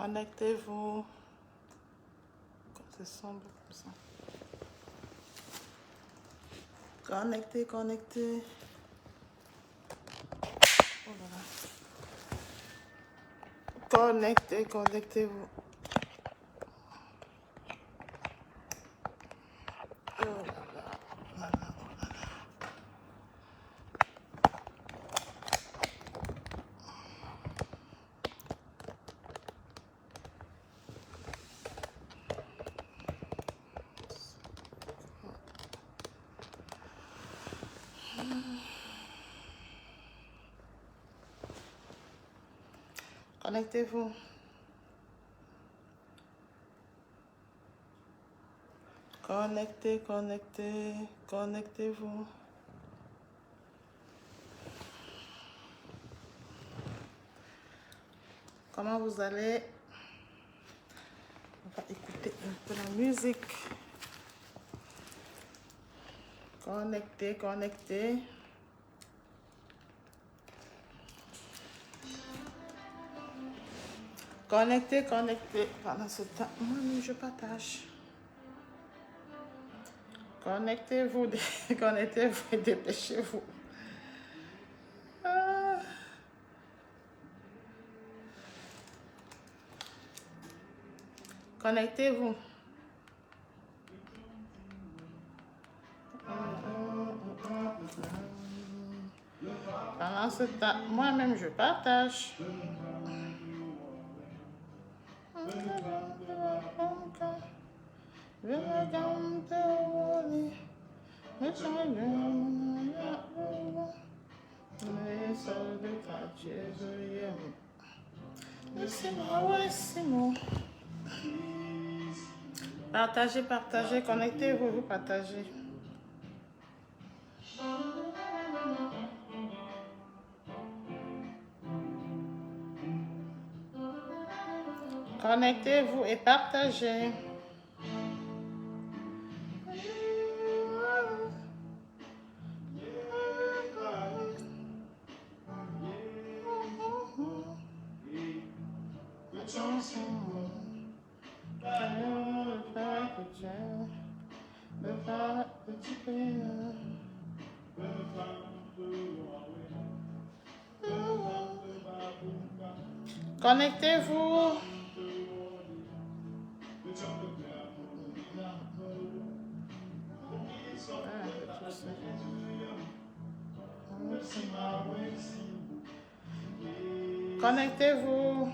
Connectez-vous. C'est sombre comme ça. Connectez, connectez. Oh là là. Connectez, connectez-vous. Oh là là. Connectez-vous. Connectez, connectez, connectez-vous. Comment vous allez? On va écouter un peu la musique. Connectez, connectez. Connectez, connectez. Pendant ce temps, moi, je partage. Connectez-vous, connectez-vous et dépêchez-vous. Ah. Connectez-vous. Pendant ce temps, moi-même, je partage. Partagez, partagez, connectez-vous, vous partagez. Connectez-vous et partagez. Connectez-vous. Connectez-vous.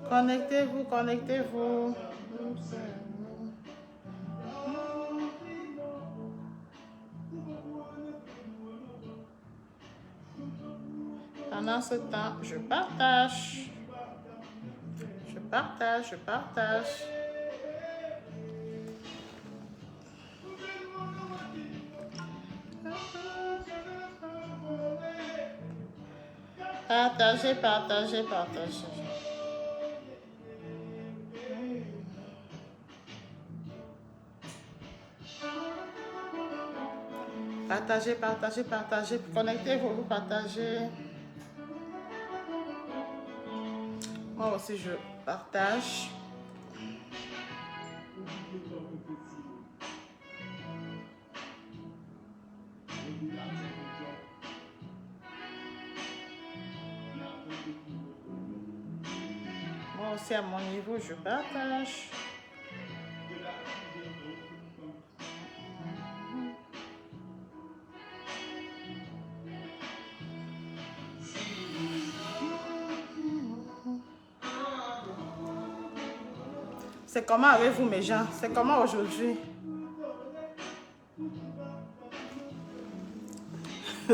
Connectez-vous, connectez-vous. Pendant ce temps, je partage. Je partage, je partage. Partagez, partagez, partagez. Partagez, partagez, partagez. Connectez-vous, vous partagez. Moi aussi, je partage. Moi aussi, à mon niveau, je partage. C'est comment avec vous, mes gens? C'est comment aujourd'hui?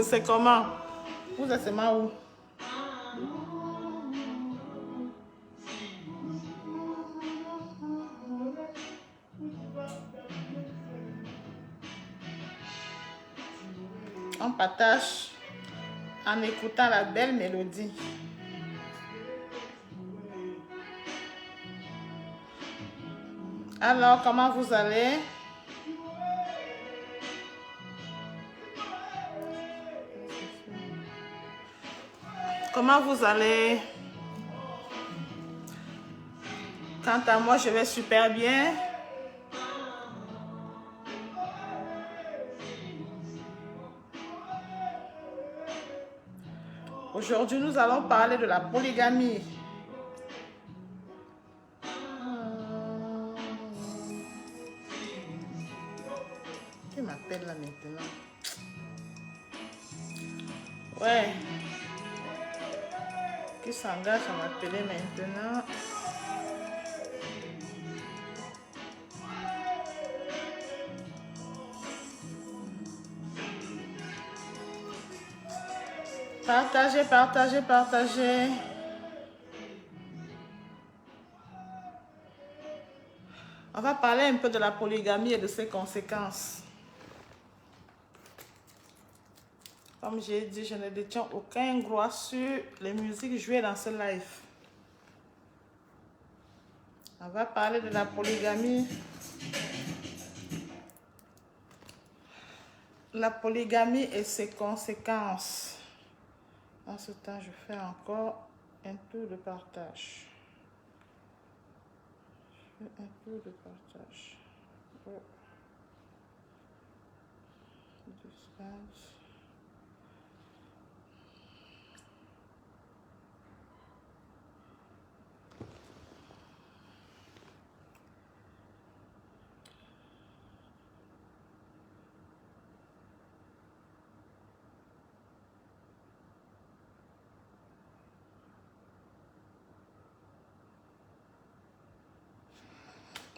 C'est comment? Vous êtes seulement où? On partage en écoutant la belle mélodie. Alors, comment vous allez? Comment vous allez? Quant à moi, je vais super bien. Aujourd'hui, nous allons parler de la polygamie. Qui m'appelle là maintenant? Ouais. Qui s'engage à m'appeler maintenant? Partagez, partagez, partagez. On va parler un peu de la polygamie et de ses conséquences. Comme j'ai dit, je ne détiens aucun droit sur les musiques jouées dans ce live. On va parler de la polygamie. La polygamie et ses conséquences. En ce temps, je fais encore un peu de partage. Je fais un peu de partage. Oh. Distance.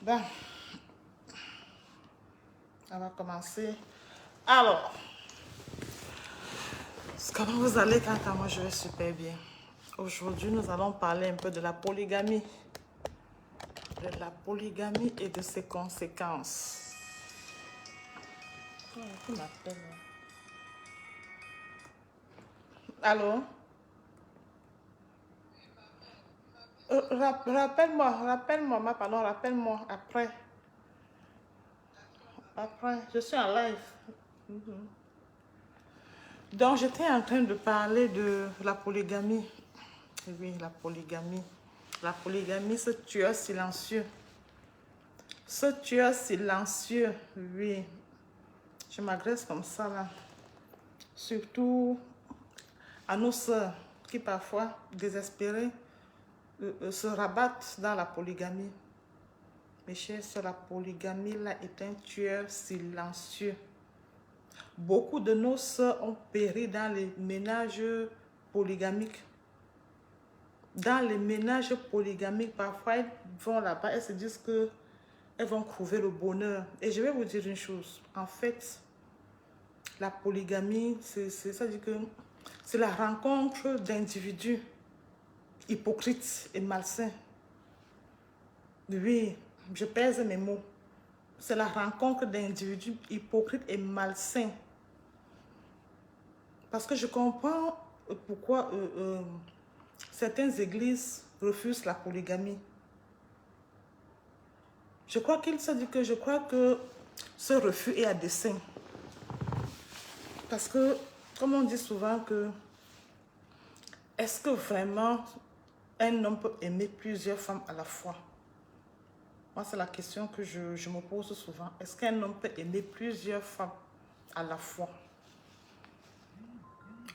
Bon, on va commencer. Alors, comment vous allez? Quant à moi, je vais super bien. Aujourd'hui, nous allons parler un peu de la polygamie. De la polygamie et de ses conséquences. Qui m'appelle? Allô? Rappelle-moi, ma pardon, rappelle-moi après. Après, je suis en live. Donc, j'étais en train de parler de la polygamie. Oui, la polygamie. La polygamie, ce tueur silencieux. Ce tueur silencieux, oui. Je m'agresse comme ça, là. Surtout à nos sœurs qui, parfois, désespérées, se rabattent dans la polygamie. Mes chers sœurs, la polygamie, là, est un tueur silencieux. Beaucoup de nos sœurs ont péri dans les ménages polygamiques. Dans les ménages polygamiques, parfois, elles vont là-bas, elles se disent qu'elles vont trouver le bonheur. Et je vais vous dire une chose. En fait, la polygamie, c'est-à-dire que c'est la rencontre d'individus hypocrites et malsains. Oui, je pèse mes mots. C'est la rencontre d'individus hypocrites et malsains. Parce que je comprends pourquoi certaines églises refusent la polygamie. Je crois que ce refus est à dessein. Parce que, comme on dit souvent que, est-ce que vraiment un homme peut aimer plusieurs femmes à la fois? Moi, c'est la question que je me pose souvent. Est-ce qu'un homme peut aimer plusieurs femmes à la fois?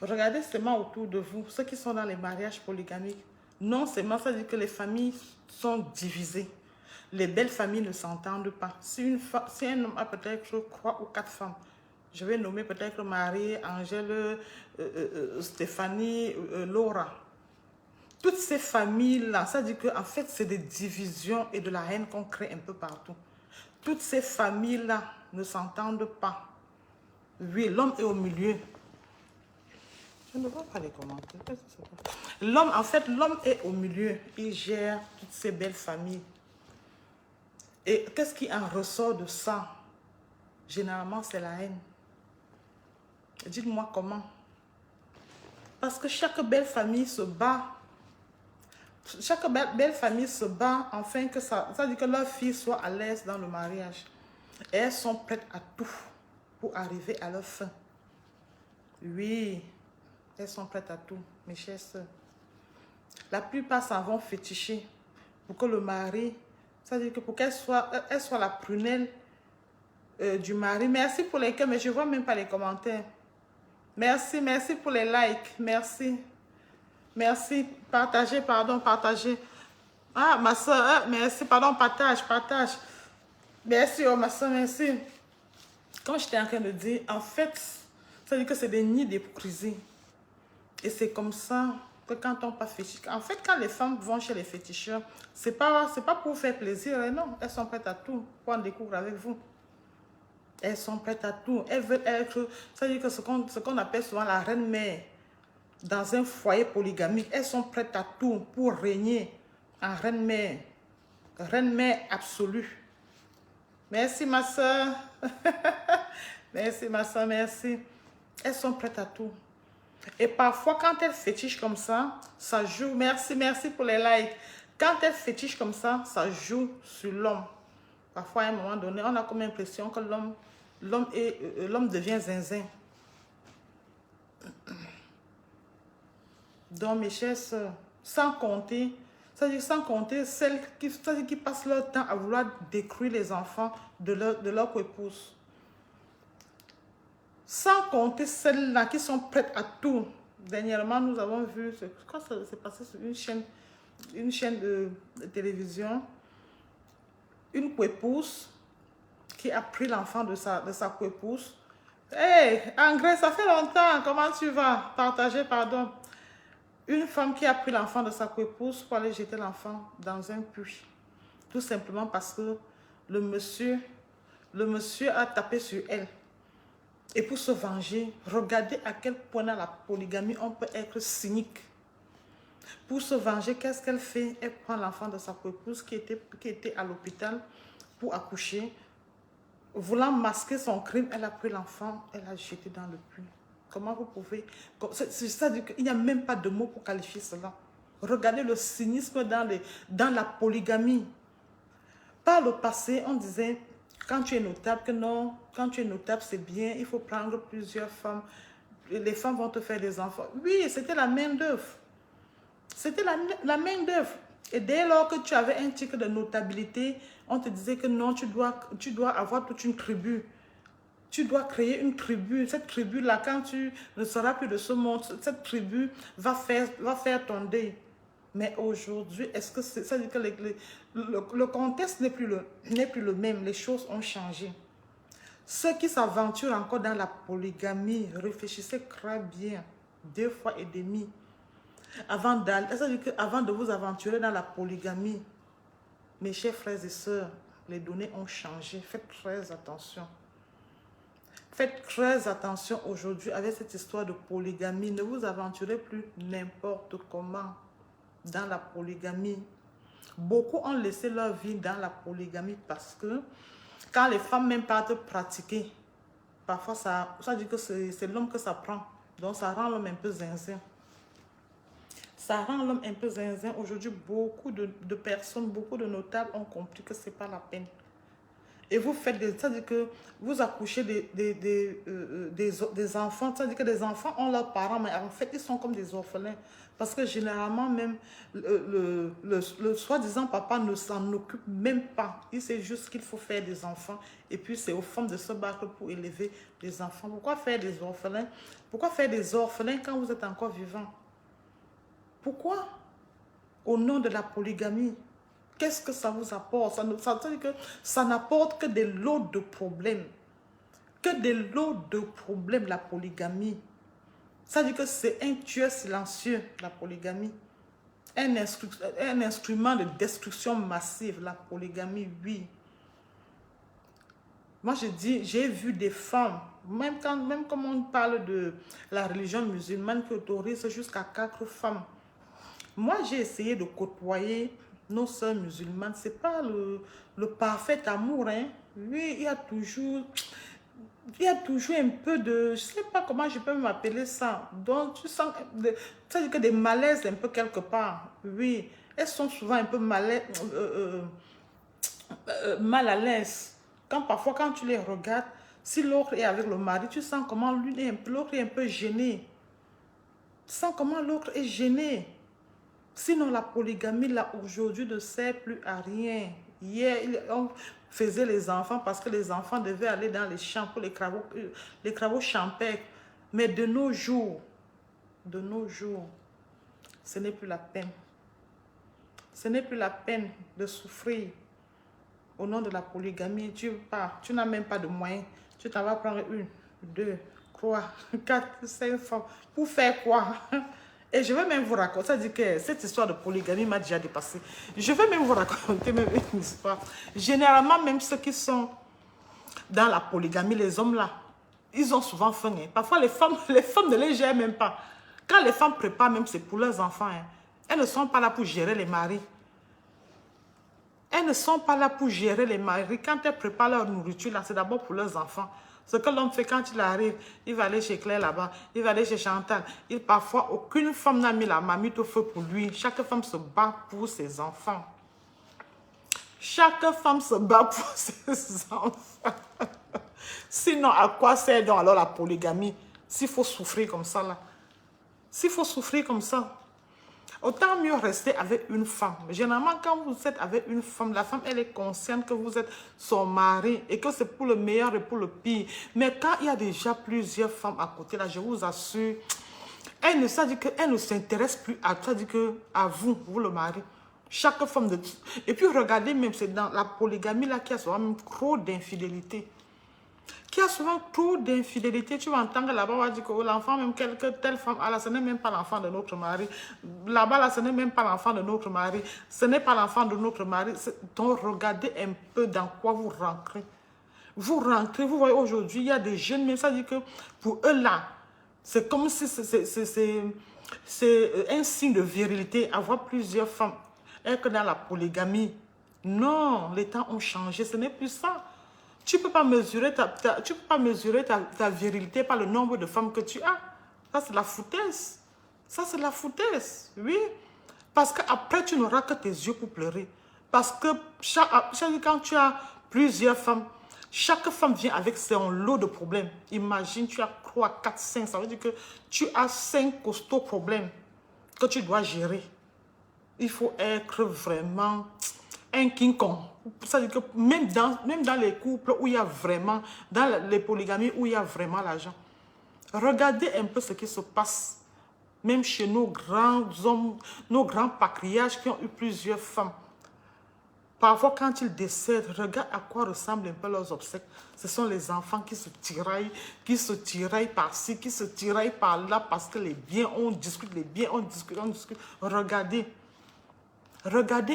Regardez seulement autour de vous, ceux qui sont dans les mariages polygamiques. Non seulement ça veut dire que les familles sont divisées. Les belles familles ne s'entendent pas. Si un homme a peut-être 3 ou 4 femmes, je vais nommer peut-être Marie, Angèle, Stéphanie, Laura. Toutes ces familles-là, ça veut dire qu'en fait, c'est des divisions et de la haine qu'on crée un peu partout. Toutes ces familles-là ne s'entendent pas. Oui, l'homme est au milieu. Je ne vois pas les commentaires. L'homme, en fait, l'homme est au milieu. Il gère toutes ces belles familles. Et qu'est-ce qui en ressort de ça? Généralement, c'est la haine. Dites-moi comment. Parce que chaque belle famille se bat Chaque belle famille se bat afin que ça dit que leur fille soit à l'aise dans le mariage. Et elles sont prêtes à tout pour arriver à leur fin. Oui, elles sont prêtes à tout, mes chères sœurs. La plupart s'en vont féticher pour que le mari, ça veut dire que pour qu'elle soit la prunelle du mari. Merci pour les cœurs, mais je ne vois même pas les commentaires. Merci, merci pour les likes. Merci. Merci. Partagez, pardon, partagez. Ah, ma soeur, merci, pardon, partage, partage. Merci, oh, ma soeur, merci. Comme j'étais en train de dire, en fait, ça veut dire que c'est des nids d'hypocrisie. Et c'est comme ça que quand on pas fétiche, en fait, quand les femmes vont chez les féticheurs, c'est pas pour faire plaisir, non. Elles sont prêtes à tout pour en découvrir avec vous. Elles sont prêtes à tout. Elles veulent être, ça veut dire que ce qu'on appelle souvent la reine-mère dans un foyer polygamique. Elles sont prêtes à tout pour régner en reine-mère. Reine-mère absolue. Merci, ma soeur. Merci, ma soeur, merci. Elles sont prêtes à tout. Et parfois, quand elles fétichent comme ça joue. Merci, merci pour les likes. Quand elles fétichent comme ça joue sur l'homme. Parfois, à un moment donné, on a comme l'impression que l'homme devient zinzin. Donc, mes chères soeurs, sans compter celles qui passent leur temps à vouloir détruire les enfants de leur épouse. Sans compter celles-là qui sont prêtes à tout. Dernièrement, nous avons vu, je crois que ça s'est passé sur une chaîne de télévision, une coépouse qui a pris l'enfant de sa coépouse. Hey, André, ça fait longtemps, comment tu vas? Partager, pardon. Une femme qui a pris l'enfant de sa coépouse pour aller jeter l'enfant dans un puits. Tout simplement parce que le monsieur a tapé sur elle. Et pour se venger, regardez à quel point dans la polygamie on peut être cynique. Pour se venger, qu'est-ce qu'elle fait? Elle prend l'enfant de sa coépouse qui était à l'hôpital pour accoucher. Voulant masquer son crime, elle a pris l'enfant, elle l'a jeté dans le puits. Comment vous pouvez... C'est-à-dire qu'il n'y a même pas de mots pour qualifier cela. Regardez le cynisme dans la polygamie. Par le passé, on disait, quand tu es notable, que non, quand tu es notable, c'est bien, il faut prendre plusieurs femmes. Les femmes vont te faire des enfants. Oui, c'était la main d'œuvre. C'était la main d'œuvre. Et dès lors que tu avais un titre de notabilité, on te disait que non, tu dois avoir toute une tribu. Tu dois créer une tribu. Cette tribu-là, quand tu ne seras plus de ce monde, cette tribu va faire ton deuil. Mais aujourd'hui, est-ce que ça veut dire que le contexte n'est plus le même. Les choses ont changé. Ceux qui s'aventurent encore dans la polygamie, réfléchissez très bien, 2 fois et demi. Avant de vous aventurer dans la polygamie, mes chers frères et sœurs, les données ont changé. Faites très attention. Faites très attention aujourd'hui avec cette histoire de polygamie. Ne vous aventurez plus n'importe comment dans la polygamie. Beaucoup ont laissé leur vie dans la polygamie parce que quand les femmes même partent pratiquer, parfois ça dit que c'est l'homme que ça prend. Donc ça rend l'homme un peu zinzin. Ça rend l'homme un peu zinzin. Aujourd'hui, beaucoup de personnes, beaucoup de notables ont compris que ce n'est pas la peine. Et vous faites c'est-à-dire que vous accouchez des enfants, c'est-à-dire que des enfants ont leurs parents, mais en fait, ils sont comme des orphelins. Parce que généralement, même, le soi-disant papa ne s'en occupe même pas. Il sait juste qu'il faut faire des enfants. Et puis, c'est aux femmes de se battre pour élever des enfants. Pourquoi faire des orphelins? Pourquoi faire des orphelins quand vous êtes encore vivant? Pourquoi? Au nom de la polygamie. Qu'est-ce que ça vous apporte? Ça n'apporte que des lots de problèmes. Que des lots de problèmes, la polygamie. Ça veut dire que c'est un tueur silencieux, la polygamie. Un instrument de destruction massive, la polygamie, oui. Moi, je dis, j'ai vu des femmes, même comme on parle de la religion musulmane qui autorise jusqu'à 4 femmes. Moi, j'ai essayé de côtoyer nos sœurs musulmanes. Ce n'est pas le parfait amour. Hein. Oui, il y a toujours un peu de... Je ne sais pas comment je peux m'appeler ça. Donc, tu sens que des malaises un peu quelque part. Oui, elles sont souvent un peu mal à l'aise. Parfois, quand tu les regardes, si l'autre est avec le mari, tu sens comment l'autre est un peu gêné. Tu sens comment l'autre est gêné. Sinon, la polygamie, là, aujourd'hui, ne sert plus à rien. Hier, on faisait les enfants parce que les enfants devaient aller dans les champs pour les travaux champêtres. Mais de nos jours, ce n'est plus la peine. Ce n'est plus la peine de souffrir au nom de la polygamie. Tu n'as même pas de moyens. Tu t'en vas prendre 1, 2, 3, 4, 5 femmes. Pour faire quoi? Et je vais même vous raconter, ça dit que cette histoire de polygamie m'a déjà dépassé. Je vais même vous raconter même une histoire. Généralement, même ceux qui sont dans la polygamie, les hommes là, ils ont souvent faim. Hein. Parfois, les femmes ne les gèrent même pas. Quand les femmes préparent même, c'est pour leurs enfants. Hein. Elles ne sont pas là pour gérer les maris. Elles ne sont pas là pour gérer les maris. Quand elles préparent leur nourriture, là, c'est d'abord pour leurs enfants. Ce que l'homme fait quand il arrive, il va aller chez Claire là-bas, il va aller chez Chantal. Parfois, aucune femme n'a mis la marmite au feu pour lui. Chaque femme se bat pour ses enfants. Chaque femme se bat pour ses enfants. Sinon, à quoi sert donc alors la polygamie? S'il faut souffrir comme ça, là. S'il faut souffrir comme ça. Autant mieux rester avec une femme. Généralement, quand vous êtes avec une femme, la femme, elle est consciente que vous êtes son mari et que c'est pour le meilleur et pour le pire. Mais quand il y a déjà plusieurs femmes à côté, là, je vous assure, elle ne s'intéresse plus à ça, dit que à vous, le mari. Chaque femme de... Et puis, regardez même, c'est dans la polygamie, là, qu'il y a souvent même trop d'infidélité. Qui a souvent trop d'infidélité. Tu vas entendre là-bas, on va dire que l'enfant, même telle femme, ah là, ce n'est même pas l'enfant de notre mari. Là-bas, là, ce n'est même pas l'enfant de notre mari. Ce n'est pas l'enfant de notre mari. Donc, regardez un peu dans quoi vous rentrez. Vous rentrez, vous voyez, aujourd'hui, il y a des jeunes, mais ça dit que pour eux, là, c'est comme si c'est un signe de virilité, avoir plusieurs femmes. Et que dans la polygamie, non, les temps ont changé, ce n'est plus ça. Tu ne peux pas mesurer ta virilité par le nombre de femmes que tu as. Ça, c'est la foutaise. Ça, c'est la foutaise. Oui. Parce qu'après, tu n'auras que tes yeux pour pleurer. Parce que quand tu as plusieurs femmes, chaque femme vient avec son lot de problèmes. Imagine, tu as 3, 4, 5. Ça veut dire que tu as 5 costauds problèmes que tu dois gérer. Il faut être vraiment un King Kong. Ça veut dire que même dans les couples où il y a vraiment, dans les polygamies où il y a vraiment l'argent, regardez un peu ce qui se passe, même chez nos grands hommes, nos grands patriarches qui ont eu plusieurs femmes. Parfois, quand ils décèdent, regarde à quoi ressemblent un peu leurs obsèques. Ce sont les enfants qui se tiraillent par-ci, qui se tiraillent par-là, parce que les biens, on discute, les biens, on discute. Regardez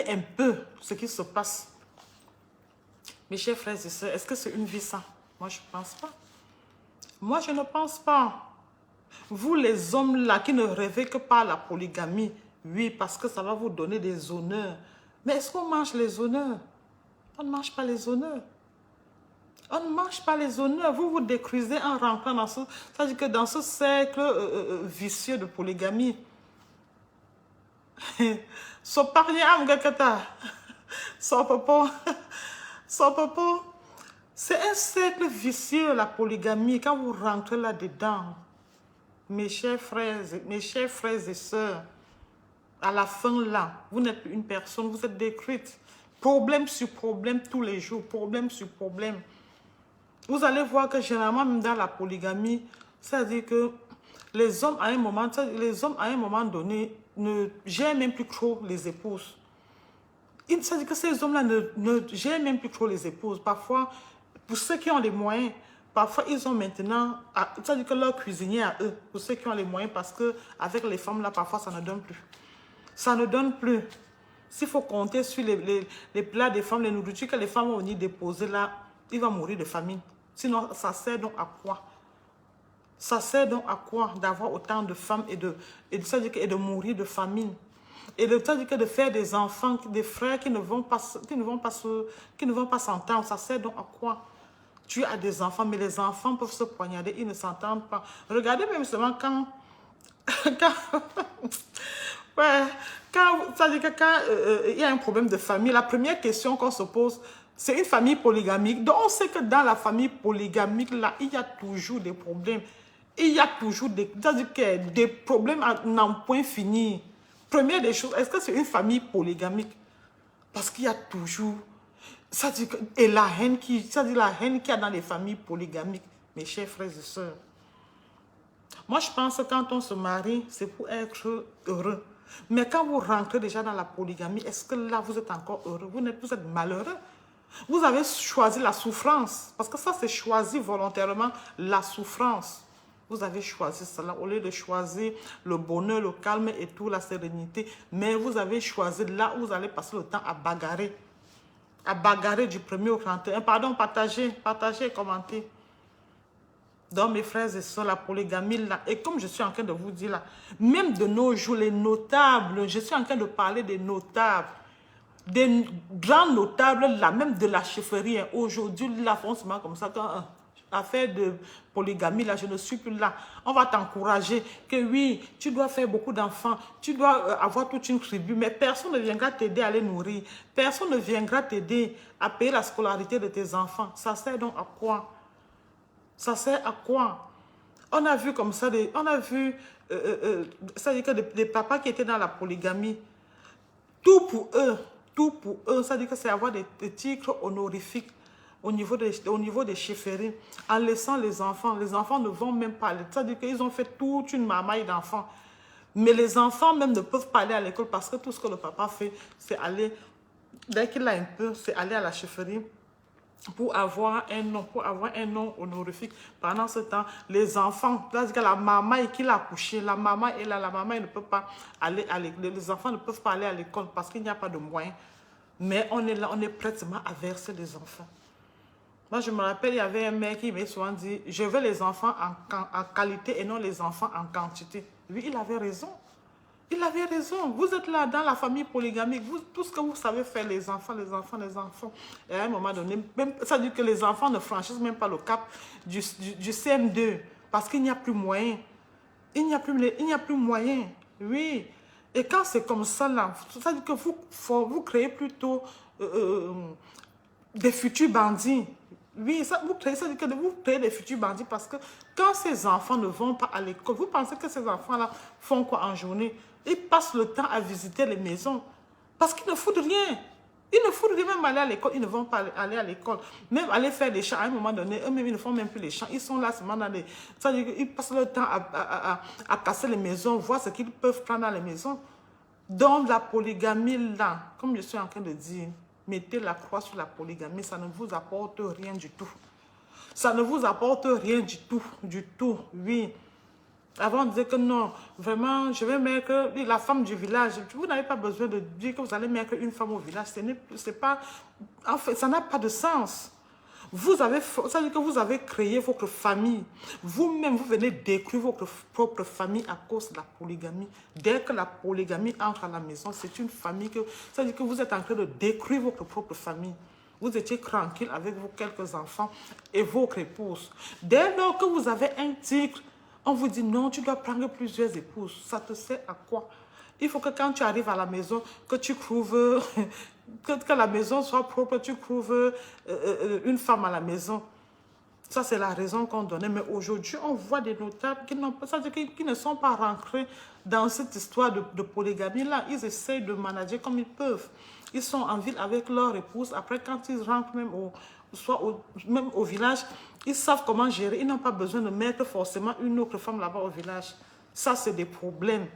un peu ce qui se passe. Mes chers frères et sœurs, est-ce que c'est une vie ça? Moi, je ne pense pas. Moi, je ne pense pas. Vous, les hommes là, qui ne rêvez que par la polygamie, oui, parce que ça va vous donner des honneurs. Mais est-ce qu'on mange les honneurs? On ne mange pas les honneurs. On ne mange pas les honneurs. Vous vous détruisez en rentrant dans c'est-à-dire que dans ce cercle vicieux de polygamie. So parni am gakata. So popo. C'est un cercle vicieux, la polygamie. Quand vous rentrez là-dedans, mes chers frères et sœurs, à la fin là, vous n'êtes plus une personne, vous êtes détruite. Problème sur problème tous les jours, problème sur problème. Vous allez voir que généralement, même dans la polygamie, c'est-à-dire que les hommes à un moment donné, ne gèrent même plus trop les épouses. C'est-à-dire que ces hommes-là ne gèrent même plus trop les épouses. Parfois, pour ceux qui ont les moyens, parfois ils ont maintenant, c'est-à-dire que leur cuisinier à eux, pour ceux qui ont les moyens, parce qu'avec les femmes-là, parfois ça ne donne plus. Ça ne donne plus. S'il faut compter sur les plats des femmes, les nourritures que les femmes vont venir déposer là, il va mourir de famine. Sinon, ça sert donc à quoi? Ça sert donc à quoi d'avoir autant de femmes et de mourir de famine? Et c'est-à-dire que de faire des enfants, des frères qui ne vont pas s'entendre, ça sert donc à quoi? Tu as des enfants, mais les enfants peuvent se poignarder, ils ne s'entendent pas. Regardez même seulement quand Ouais, ça dit que quand il y a un problème de famille, la première question qu'on se pose, c'est une famille polygamique. Donc, on sait que dans la famille polygamique, là, il y a toujours des problèmes. Il y a toujours c'est-à-dire que des problèmes à n'en point fini. Première des choses, est-ce que c'est une famille polygamique? Parce qu'il y a toujours, ça dit que, et la haine ça dit la haine qu'il y a dans les familles polygamiques, mes chers frères et sœurs. Moi, je pense que quand on se marie, c'est pour être heureux. Mais quand vous rentrez déjà dans la polygamie, est-ce que là, vous êtes encore heureux? Vous êtes malheureux. Vous avez choisi la souffrance. Parce que ça, c'est choisi volontairement la souffrance. Vous avez choisi cela au lieu de choisir le bonheur, le calme et tout, la sérénité. Mais vous avez choisi là où vous allez passer le temps à bagarrer. À bagarrer du 1er au 31. Pardon, partagez, partagez et commentez. Donc, mes frères et sœurs, la polygamie, là, et comme je suis en train de vous dire là, même de nos jours, les notables, je suis en train de parler des notables, des grands notables, là, même de la chefferie, hein. Aujourd'hui, là, franchement, comme ça, quand affaire de polygamie, là, je ne suis plus là. On va t'encourager que oui, tu dois faire beaucoup d'enfants, tu dois avoir toute une tribu, mais personne ne viendra t'aider à les nourrir. Personne ne viendra t'aider à payer la scolarité de tes enfants. Ça sert donc à quoi? Ça sert à quoi? On a vu comme ça, on a vu, ça veut dire que des papas qui étaient dans la polygamie, tout pour eux, ça veut dire que c'est avoir des titres honorifiques au niveau des chefferies, en laissant les enfants ne vont même pas aller. Ça veut dire qu'ils ont fait toute une marmaille d'enfants. Mais les enfants même ne peuvent pas aller à l'école parce que tout ce que le papa fait, c'est aller, dès qu'il a un peu, c'est aller à la chefferie, pour avoir un nom honorifique. Pendant ce temps, les enfants, la maman qui l'a accouché, la maman est là, la maman ne peut pas aller à l'école, les enfants ne peuvent pas aller à l'école parce qu'il n'y a pas de moyens. Mais on est là, on est prêtement à verser les enfants. Moi, je me rappelle, il y avait un mec qui m'a souvent dit, je veux les enfants en qualité et non les enfants en quantité. Lui, il avait raison. Il avait raison. Vous êtes là dans la famille polygamique. Tout ce que vous savez faire, les enfants. Et à un moment donné, même, ça dit que les enfants ne franchissent même pas le cap du CM2 parce qu'il n'y a plus moyen. Il n'y a plus moyen. Oui. Et quand c'est comme ça, là, ça dit que vous créez plutôt des futurs bandits. Oui, ça dit que vous créez des futurs bandits parce que quand ces enfants ne vont pas à l'école, vous pensez que ces enfants-là font quoi en journée? Ils passent le temps à visiter les maisons parce qu'ils ne foutent rien. Ils ne foutent rien, même aller à l'école, ils ne vont pas aller à l'école. Même aller faire des champs, à un moment donné, eux-mêmes, ils ne font même plus les champs. Ils sont là seulement dans les... Ça veut dire qu'ils passent le temps à casser les maisons, voir ce qu'ils peuvent prendre dans les maisons. Donc, la polygamie, là, comme je suis en train de dire, mettez la croix sur la polygamie, ça ne vous apporte rien du tout. Ça ne vous apporte rien du tout, oui. Avant, on disait que non, vraiment, je vais mettre la femme du village. Vous n'avez pas besoin de dire que vous allez mettre une femme au village. C'est pas, en fait, ça n'a pas de sens. Ça veut dire que vous avez créé votre famille. Vous-même, vous venez détruire votre propre famille à cause de la polygamie. Dès que la polygamie entre à la maison, c'est une famille que... Ça veut dire que vous êtes en train de détruire votre propre famille. Vous étiez tranquille avec vos quelques enfants et votre épouse. Dès lors que vous avez un titre, on vous dit non, tu dois prendre plusieurs épouses. Ça te sert à quoi? Il faut que quand tu arrives à la maison, que tu trouves... que la maison soit propre, tu trouves une femme à la maison. Ça, c'est la raison qu'on donnait. Mais aujourd'hui, on voit des notables qui ne sont pas rentrés dans cette histoire de polygamie-là. Ils essayent de manager comme ils peuvent. Ils sont en ville avec leur épouse. Après, quand ils rentrent même au village, ils savent comment gérer. Ils n'ont pas besoin de mettre forcément une autre femme là-bas au village. Ça, c'est des problèmes.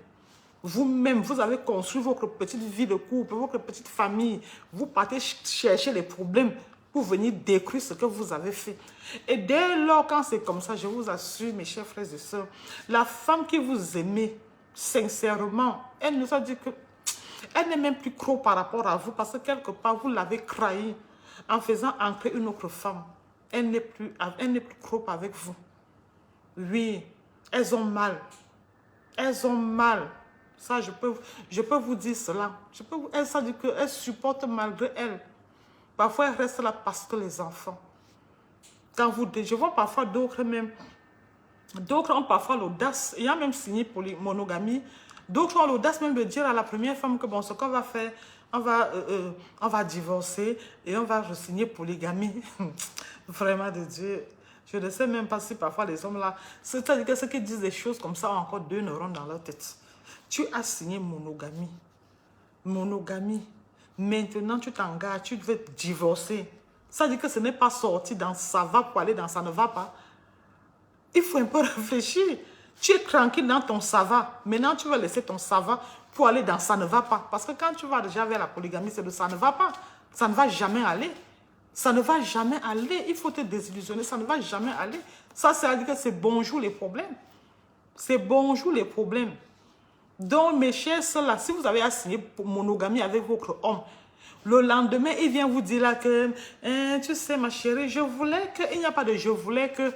Vous-même, vous avez construit votre petite vie de couple, votre petite famille. Vous partez chercher les problèmes pour venir détruire ce que vous avez fait. Et dès lors, quand c'est comme ça, je vous assure, mes chers frères et sœurs, la femme qui vous aimait, sincèrement, elle nous a dit que elle n'est même plus croc par rapport à vous parce que quelque part, vous l'avez trahi en faisant entrer une autre femme. Elle n'est plus croc avec vous. Oui, elles ont mal. Elles ont mal. Ça, je peux vous dire cela. Ça dit qu'elles supportent malgré elles. Parfois, elles restent là parce que les enfants. Je vois parfois d'autres même. D'autres ont parfois l'audace. Ayant même signé pour les monogamies. D'autres ont l'audace même de dire à la première femme que bon, ce qu'on va faire, on va divorcer et on va re-signer polygamie. Vraiment de Dieu. Je ne sais même pas si parfois les hommes là, c'est-à-dire que ceux qui disent des choses comme ça ont encore deux neurones dans leur tête. Tu as signé monogamie. Monogamie. Maintenant, tu t'engages, tu veux divorcer. Ça veut dire que ce n'est pas sorti dans ça va pour aller dans ça ne va pas. Il faut un peu réfléchir. Tu es tranquille dans ton ça va. Maintenant, tu vas laisser ton ça va pour aller dans ça ne va pas. Parce que quand tu vas déjà vers la polygamie, c'est de ça ne va pas. Ça ne va jamais aller. Ça ne va jamais aller. Il faut te désillusionner. Ça ne va jamais aller. Ça, c'est-à-dire que c'est bonjour les problèmes. C'est bonjour les problèmes. Donc, mes chers soeurs, là, si vous avez assigné monogamie avec votre homme, le lendemain, il vient vous dire là que, tu sais, ma chérie, je voulais que, il n'y a pas de je voulais que,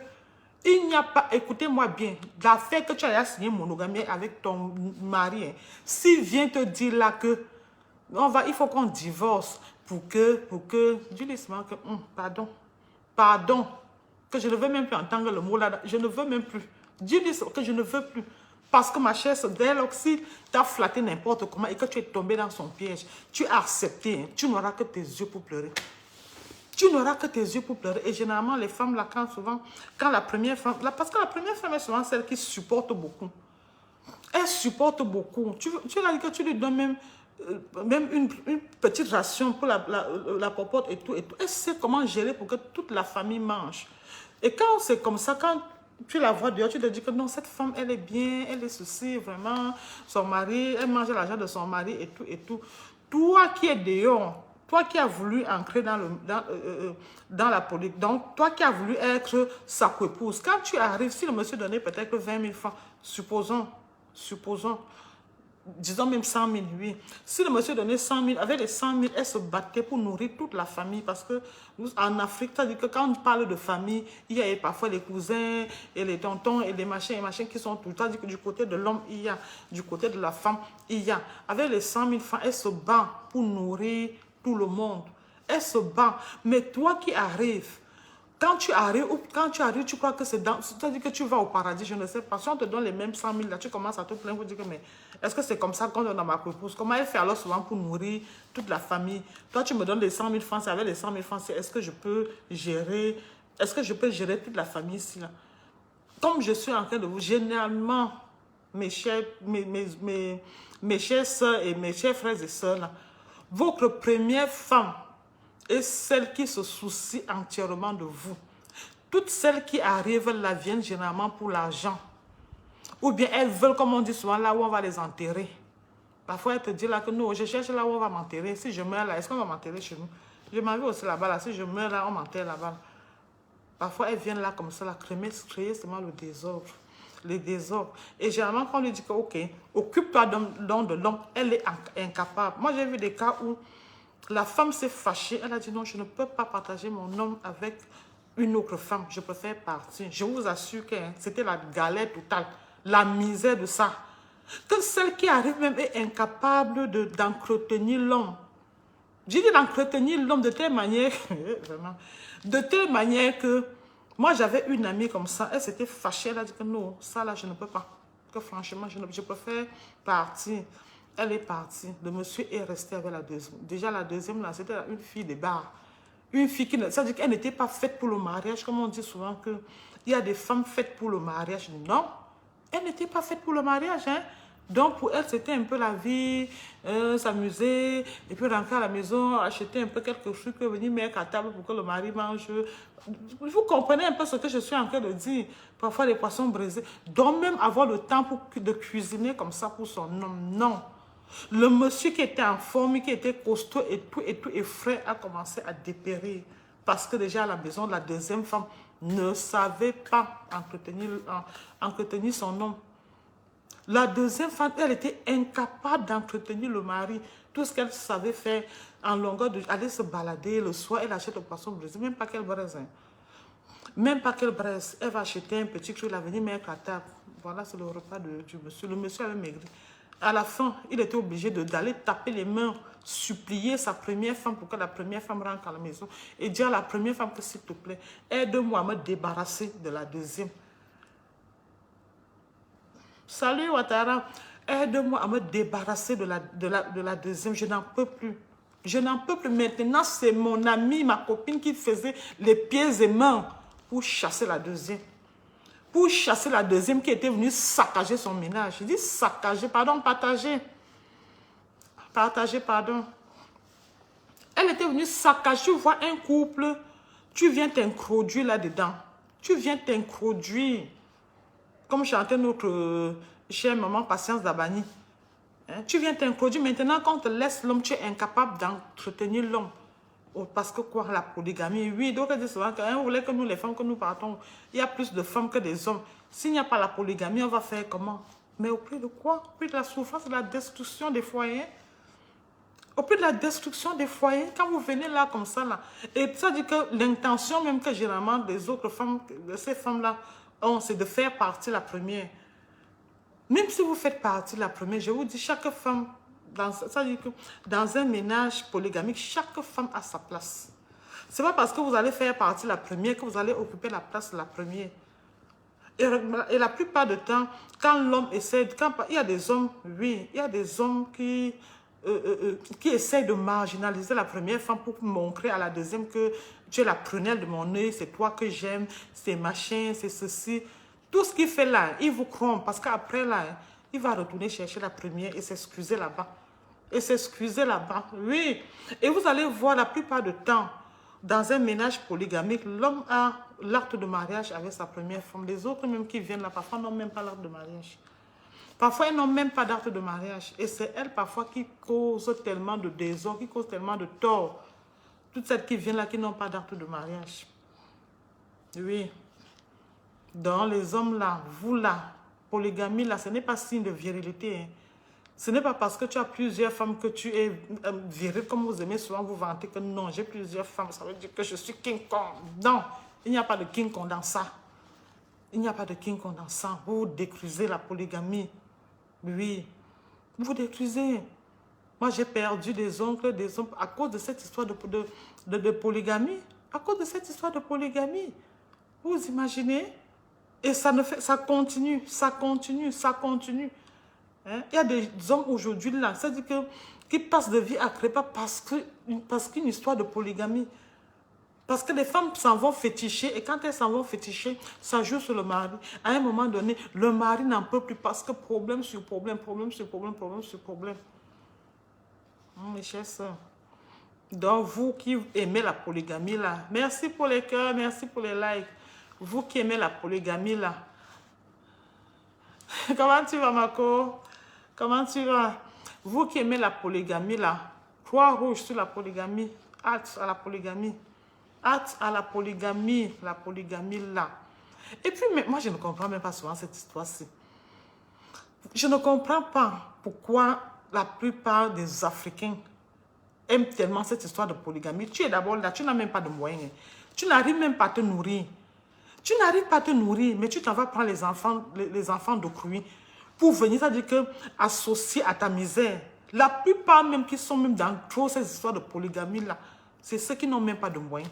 il n'y a pas, écoutez-moi bien, l'affaire que tu as signé monogamie avec ton mari, hein, s'il vient te dire là que, il faut qu'on divorce pour que, dis-lui seulement que, pardon, que je ne veux même plus entendre le mot là, je ne veux même plus, dis-lui que je ne veux plus. Parce que ma chère, dès lors que si tu as flatté n'importe comment et que tu es tombé dans son piège, tu as accepté, hein, tu n'auras que tes yeux pour pleurer. Tu n'auras que tes yeux pour pleurer. Et généralement, les femmes, là, quand la première femme, là, parce que la première femme est souvent celle qui supporte beaucoup. Elle supporte beaucoup. Tu l'as dit que tu lui donnes même une petite ration pour la popote et tout, et tout. Elle sait comment gérer pour que toute la famille mange. Et quand c'est comme ça, quand tu la vois dehors, tu te dis que non, cette femme, elle est bien, elle est ceci, vraiment, son mari, elle mange l'argent de son mari et tout, et tout. Toi qui es dehors, toi qui as voulu entrer dans la politique, donc toi qui as voulu être sa coépouse, quand tu arrives, si le monsieur donnait peut-être 20 000 francs, supposons, disons même 100 000, oui. Si le monsieur donnait 100 000, avec les 100 000, elle se battait pour nourrir toute la famille. Parce que en Afrique, c'est-à-dire que quand on parle de famille, il y a parfois les cousins et les tontons et les machins qui sont tout le temps. C'est-à-dire que du côté de l'homme, il y a. Du côté de la femme, il y a. Avec les 100 000 francs, elle se bat pour nourrir tout le monde. Elle se bat. Mais toi qui arrives, quand tu arrives, tu crois que c'est dans... C'est-à-dire que tu vas au paradis, je ne sais pas. Si on te donne les mêmes 100 000, là, tu commences à te plaindre pour dire que, mais est-ce que c'est comme ça qu'on donne à ma épouse? Comment elle fait alors souvent pour nourrir toute la famille? Toi, tu me donnes les 100 000 francs, c'est avec les 100 000 francs, est-ce que je peux gérer... Est-ce que je peux gérer toute la famille ici, là? Comme je suis en train de vous... Généralement, mes chers soeurs et mes chers frères et sœurs, là, votre première femme et celles qui se soucient entièrement de vous. Toutes celles qui arrivent là viennent généralement pour l'argent. Ou bien elles veulent, comme on dit souvent, là où on va les enterrer. Parfois, elles te disent là que non, je cherche là où on va m'enterrer. Si je meurs là, est-ce qu'on va m'enterrer chez nous? Je m'en vais aussi là-bas. Là. Si je meurs là, on m'enterre là-bas. Parfois, elles viennent là comme ça, là, créer seulement le désordre. Les désordres. Et généralement, quand on lui dit que, ok, occupe-toi de l'homme, elle est incapable. Moi, j'ai vu des cas où la femme s'est fâchée. Elle a dit non, je ne peux pas partager mon homme avec une autre femme. Je préfère partir. Je vous assure que c'était la galère totale. La misère de ça. Que celle qui arrive même est incapable d'entretenir l'homme. J'ai dit d'entretenir l'homme de telle manière, vraiment, de telle manière que moi j'avais une amie comme ça. Elle s'était fâchée. Elle a dit que non, ça là je ne peux pas. Que franchement, je préfère partir. Elle est partie. Le monsieur est resté avec la deuxième. Déjà, la deuxième, là, c'était une fille de bar. Une fille qui... Ça veut dire qu'elle n'était pas faite pour le mariage. Comme on dit souvent qu'il y a des femmes faites pour le mariage. Non, elle n'était pas faite pour le mariage. Hein? Donc, pour elle, c'était un peu la vie, s'amuser, et puis rentrer à la maison, acheter un peu quelques trucs, venir mettre à table pour que le mari mange. Vous comprenez un peu ce que je suis en train de dire. Parfois, les poissons brisés. Donc, même avoir le temps de cuisiner comme ça pour son homme. Non. Le monsieur qui était en forme, qui était costaud et frais a commencé à dépérir. Parce que déjà à la maison, la deuxième femme ne savait pas entretenir son homme. La deuxième femme, elle était incapable d'entretenir le mari. Tout ce qu'elle savait faire en longueur de... Aller se balader le soir, elle achète le poisson brisé, même pas qu'elle braise. Hein. Même pas qu'elle braise. Elle va acheter un petit truc, elle va venir mettre à table. Voilà, c'est le repas du monsieur. Le monsieur avait maigri. À la fin, il était obligé d'aller taper les mains, supplier sa première femme pour que la première femme rentre à la maison et dire à la première femme que s'il te plaît, aide-moi à me débarrasser de la deuxième. Salut Ouattara. Aide-moi à me débarrasser de la deuxième. Je n'en peux plus. Je n'en peux plus. Maintenant, c'est mon amie, ma copine qui faisait les pieds et mains pour chasser la deuxième. Pour chasser la deuxième qui était venue saccager son ménage. Je dis saccager, pardon, partager. Partager, pardon. Elle était venue saccager. Tu vois un couple, tu viens t'introduire là-dedans. Tu viens t'introduire. Comme chantait notre chère maman Patience Dabani. Hein? Tu viens t'introduire. Maintenant, quand on te laisse l'homme, tu es incapable d'entretenir l'homme. Oh, parce que quoi, la polygamie? Oui, donc elle dit souvent qu'on voulait que nous, les femmes, que nous partons. Il y a plus de femmes que des hommes. S'il n'y a pas la polygamie, on va faire comment? Mais au prix de quoi? Au prix de la souffrance, de la destruction des foyers. Au prix de la destruction des foyers, quand vous venez là comme ça, là, et ça dit que l'intention même que généralement des autres femmes, de ces femmes-là, ont, c'est de faire partie la première. Même si vous faites partie la première, je vous dis, chaque femme, ça dit que dans un ménage polygamique, chaque femme a sa place. Ce n'est pas parce que vous allez faire partie la première que vous allez occuper la place de la première. Et la plupart du temps, quand l'homme essaie, il y a des hommes, oui, il y a des hommes qui essaie de marginaliser la première femme pour montrer à la deuxième que tu es la prunelle de mon œil, c'est toi que j'aime, c'est machin, c'est ceci. Tout ce qu'il fait là, il vous trompe parce qu'après là, il va retourner chercher la première et s'excuser là-bas. Et s'excuser là-bas, oui. Et vous allez voir la plupart du temps, dans un ménage polygamique, l'homme a l'acte de mariage avec sa première femme. Les autres même qui viennent là, parfois n'ont même pas l'acte de mariage. Parfois, elles n'ont même pas d'acte de mariage. Et c'est elles, parfois, qui causent tellement de désordre, qui causent tellement de tort. Toutes celles qui viennent là, qui n'ont pas d'acte de mariage. Oui. Donc, les hommes là, vous là, polygamie là, ce n'est pas signe de virilité. Hein. Ce n'est pas parce que tu as plusieurs femmes que tu es viril, comme vous aimez souvent vous vanter que non, j'ai plusieurs femmes, ça veut dire que je suis King Kong. Non, il n'y a pas de King Kong dans ça. Il n'y a pas de King Kong dans ça. Vous détruisez la polygamie. Oui, vous détruisez. Moi, j'ai perdu des oncles, à cause de cette histoire de polygamie. À cause de cette histoire de polygamie. Vous imaginez? Et ça continue, ça continue, ça continue. Hein? Il y a des hommes aujourd'hui, là, c'est-à-dire qui passent de vie à crépa parce qu'une histoire de polygamie. Parce que les femmes s'en vont féticher et quand elles s'en vont féticher, ça joue sur le mari. À un moment donné, le mari n'en peut plus parce que problème sur problème, problème sur problème, problème sur problème. Mes chers soeurs. Donc, vous qui aimez la polygamie là, merci pour les cœurs, merci pour les likes. Vous qui aimez la polygamie là. Comment tu vas, Marco? Comment tu vas? Vous qui aimez la polygamie là, croix rouge sur la polygamie, hâte à la polygamie. Hâte à la polygamie là. Et puis, mais moi, je ne comprends même pas souvent cette histoire-ci. Je ne comprends pas pourquoi la plupart des Africains aiment tellement cette histoire de polygamie. Tu es d'abord là, tu n'as même pas de moyens. Tu n'arrives même pas à te nourrir. Tu n'arrives pas à te nourrir, mais tu t'en vas prendre les enfants d'autrui pour venir, c'est-à-dire que associer à ta misère. La plupart même qui sont même dans trop ces histoires de polygamie là, c'est ceux qui n'ont même pas de moyens.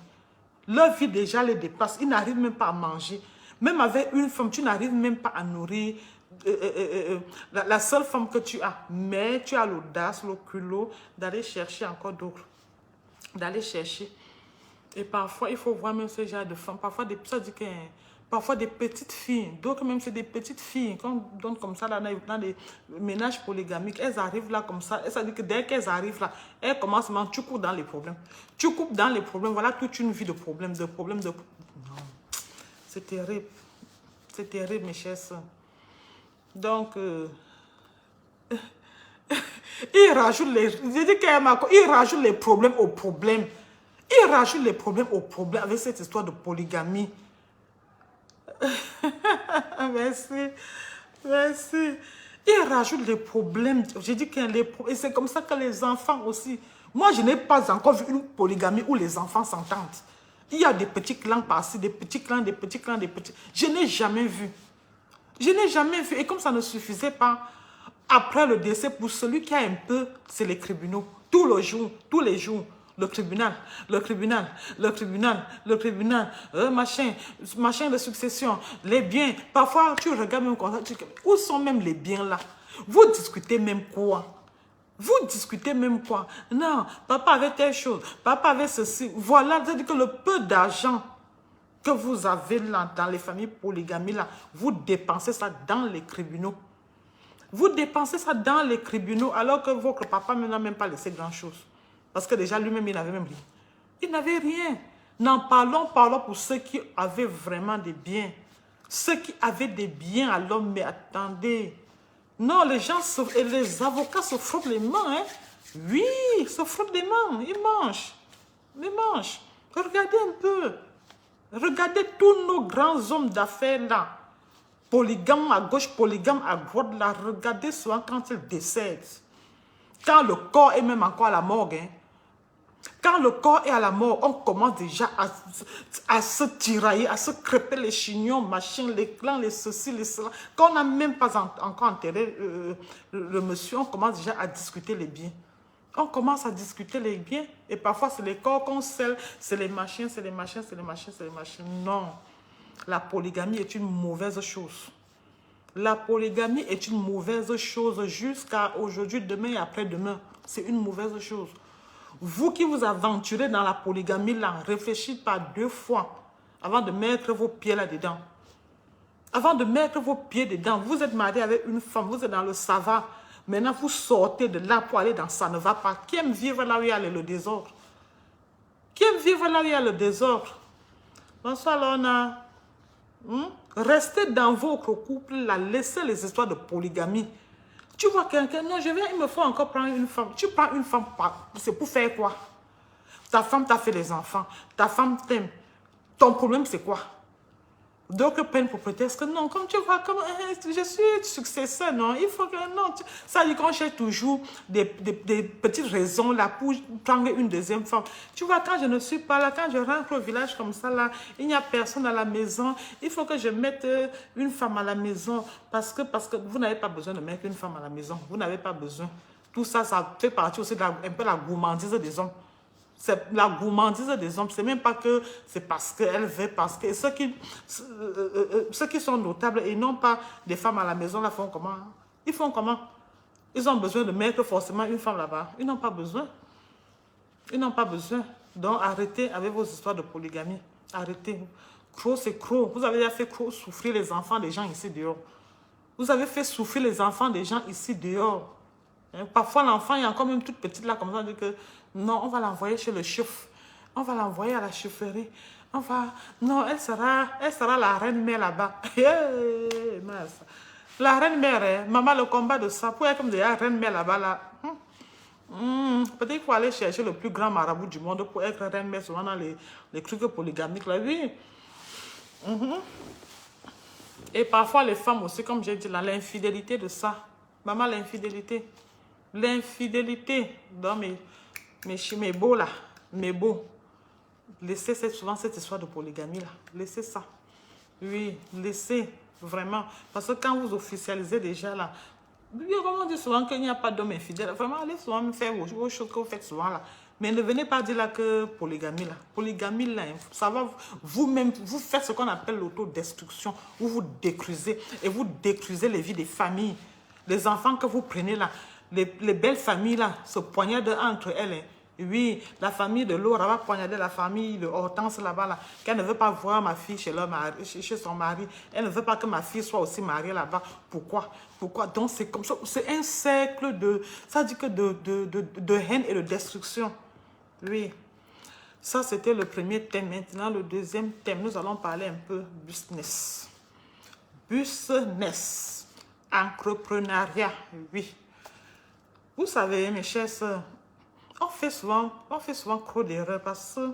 Leur vie déjà les dépasse. Ils n'arrivent même pas à manger. Même avec une femme, tu n'arrives même pas à nourrir la seule femme que tu as. Mais tu as l'audace, le culot d'aller chercher encore d'autres. D'aller chercher. Et parfois, il faut voir même ce genre de femmes. Parfois, parfois des petites filles. D'autres même, c'est des petites filles. Quand on donne comme ça là, dans les ménages polygamiques, elles arrivent là comme ça. Ça veut dire que dès qu'elles arrivent là, elles commencent à tu coupes dans les problèmes. Tu coupes dans les problèmes. Voilà toute une vie de problèmes, de problèmes, de... Non. C'est terrible. C'est terrible, mes chers soeurs. Donc, il rajoute les... Je dis qu'il rajoute les problèmes aux problèmes. Il rajoute les problèmes aux problèmes avec cette histoire de polygamie. Merci. Merci. Il rajoute les problèmes. J'ai dit que les problèmes. Et c'est comme ça que les enfants aussi. Moi, je n'ai pas encore vu une polygamie où les enfants s'entendent. Il y a des petits clans par-ci, des petits clans, des petits clans, des petits... Je n'ai jamais vu. Je n'ai jamais vu. Et comme ça ne suffisait pas, après le décès, pour celui qui a un peu, c'est les tribunaux. Tous les jours. Le tribunal, machin de succession, les biens. Parfois, tu regardes même comme ça, où sont même les biens là? Vous discutez même quoi? Vous discutez même quoi? Non, papa avait telle chose, papa avait ceci. Voilà, c'est-à-dire que le peu d'argent que vous avez là, dans les familles polygamies, là, vous dépensez ça dans les tribunaux. Vous dépensez ça dans les tribunaux alors que votre papa n'a même pas laissé grand-chose. Parce que déjà lui-même, il n'avait même rien. Il n'avait rien. N'en parlons pour ceux qui avaient vraiment des biens. Ceux qui avaient des biens à l'homme, mais attendez. Non, les gens, et les avocats se frottent les mains. Hein? Oui, se frottent les mains. Ils mangent. Ils mangent. Regardez un peu. Regardez tous nos grands hommes d'affaires là. Polygames à gauche, polygames à droite là. Regardez souvent quand ils décèdent. Quand le corps est même encore à la morgue. Hein? Quand le corps est à la mort, on commence déjà à se tirailler, à se crêper les chignons, machin, les clans, les ceci, les cela. Quand on n'a même pas encore enterré le monsieur, on commence déjà à discuter les biens. On commence à discuter les biens. Et parfois, c'est les corps qu'on scelle, c'est les machins, c'est les machins, c'est les machins, c'est les machins. Non. La polygamie est une mauvaise chose. La polygamie est une mauvaise chose jusqu'à aujourd'hui, demain et après-demain. C'est une mauvaise chose. Vous qui vous aventurez dans la polygamie, là, réfléchissez pas 2 fois avant de mettre vos pieds là-dedans. Avant de mettre vos pieds dedans, vous êtes marié avec une femme, vous êtes dans le ça va. Maintenant, vous sortez de là pour aller dans ça ne va pas. Qui aime vivre là où il y a le désordre? Qui aime vivre là où il y a le désordre? Bonsoir, Lona. Restez dans votre couple là, laissez les histoires de polygamie. Tu vois quelqu'un, non, je viens, il me faut encore prendre une femme. Tu prends une femme, c'est pour faire quoi? Ta femme t'a fait les enfants, ta femme t'aime. Ton problème, c'est quoi? D'autres prennent pour prétexte que non, comme tu vois, comme, je suis successeur, non, il faut que, non, ça dit qu'on cherche toujours des petites raisons là pour prendre une deuxième femme. Tu vois, quand je ne suis pas là, quand je rentre au village comme ça là, il n'y a personne à la maison, il faut que je mette une femme à la maison parce que vous n'avez pas besoin de mettre une femme à la maison, vous n'avez pas besoin. Tout ça, ça fait partie aussi de un peu la gourmandise des hommes. C'est la gourmandise des hommes. C'est même pas que c'est parce qu'elle veut, parce que ceux qui sont notables et non pas des femmes à la maison, là, font comment? Ils font comment? Ils ont besoin de mettre forcément une femme là-bas. Ils n'ont pas besoin. Ils n'ont pas besoin. Donc, arrêtez avec vos histoires de polygamie. Arrêtez. Croc, c'est croc. Vous avez déjà fait souffrir les enfants des gens ici dehors. Vous avez fait souffrir les enfants des gens ici dehors. Parfois, l'enfant est encore même toute petite là, comme ça, on dit que non, on va l'envoyer chez le chef. On va l'envoyer à la chefferie. Non, elle sera la reine-mère là-bas. La reine-mère, maman, le combat de ça, pour être comme des reine-mère là-bas, là. Peut-être qu'il faut aller chercher le plus grand marabout du monde pour être reine-mère, souvent dans les trucs polygamiques, là, oui. Et parfois, les femmes aussi, comme j'ai dit, l'infidélité de ça. Maman, l'infidélité. L'infidélité dans mes beaux là, mes beaux. Laissez souvent cette histoire de polygamie là. Laissez ça. Oui, laissez vraiment. Parce que quand vous officialisez déjà là, comment on dit souvent qu'il n'y a pas d'homme infidèle. Vraiment, allez souvent faire vos choses que vous faites souvent là. Mais ne venez pas dire là que polygamie là. Polygamie là, ça va vous-même, vous faites ce qu'on appelle l'autodestruction. Où vous détruisez et vous détruisez les vies des familles. Les enfants que vous prenez là. Les belles familles là se poignardent entre elles. Hein. Oui, la famille de Laura va poignarder la famille de Hortense là-bas, là, qu'elle ne veut pas voir ma fille chez son mari. Elle ne veut pas que ma fille soit aussi mariée là-bas. Pourquoi? Donc c'est comme ça. C'est un cercle ça dit que de haine et de destruction. Oui. Ça, c'était le premier thème. Maintenant, le deuxième thème, nous allons parler un peu business. Business. Entrepreneuriat, oui. Vous savez, mes chers soeurs, on fait souvent trop d'erreurs parce que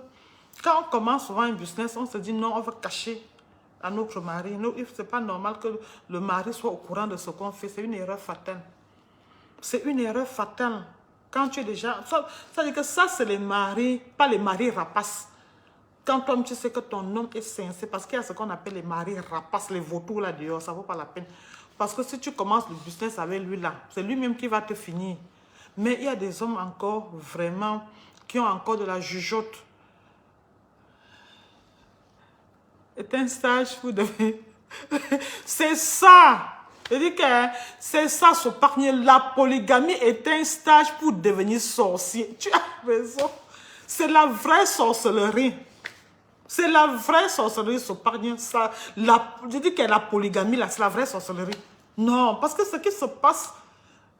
quand on commence souvent un business, on se dit non, on va cacher à notre mari. Ce n'est pas normal que le mari soit au courant de ce qu'on fait. C'est une erreur fatale. C'est une erreur fatale. Quand tu es déjà... Ça veut dire que ça, c'est les maris, pas les maris rapaces. Quand toi, tu sais que ton homme est sincère, parce qu'il y a ce qu'on appelle les maris rapaces, les vautours là dehors, ça ne vaut pas la peine. Parce que si tu commences le business avec lui là, c'est lui-même qui va te finir. Mais il y a des hommes encore vraiment qui ont encore de la jugeote. C'est un stage, vous devez... C'est ça! Je dis que c'est ça, ce partenaire. La polygamie est un stage pour devenir sorcier. Tu as raison. C'est la vraie sorcellerie. C'est la vraie sorcellerie, ce partenaire. Je dis que la polygamie, là, c'est la vraie sorcellerie. Non, parce que ce qui se passe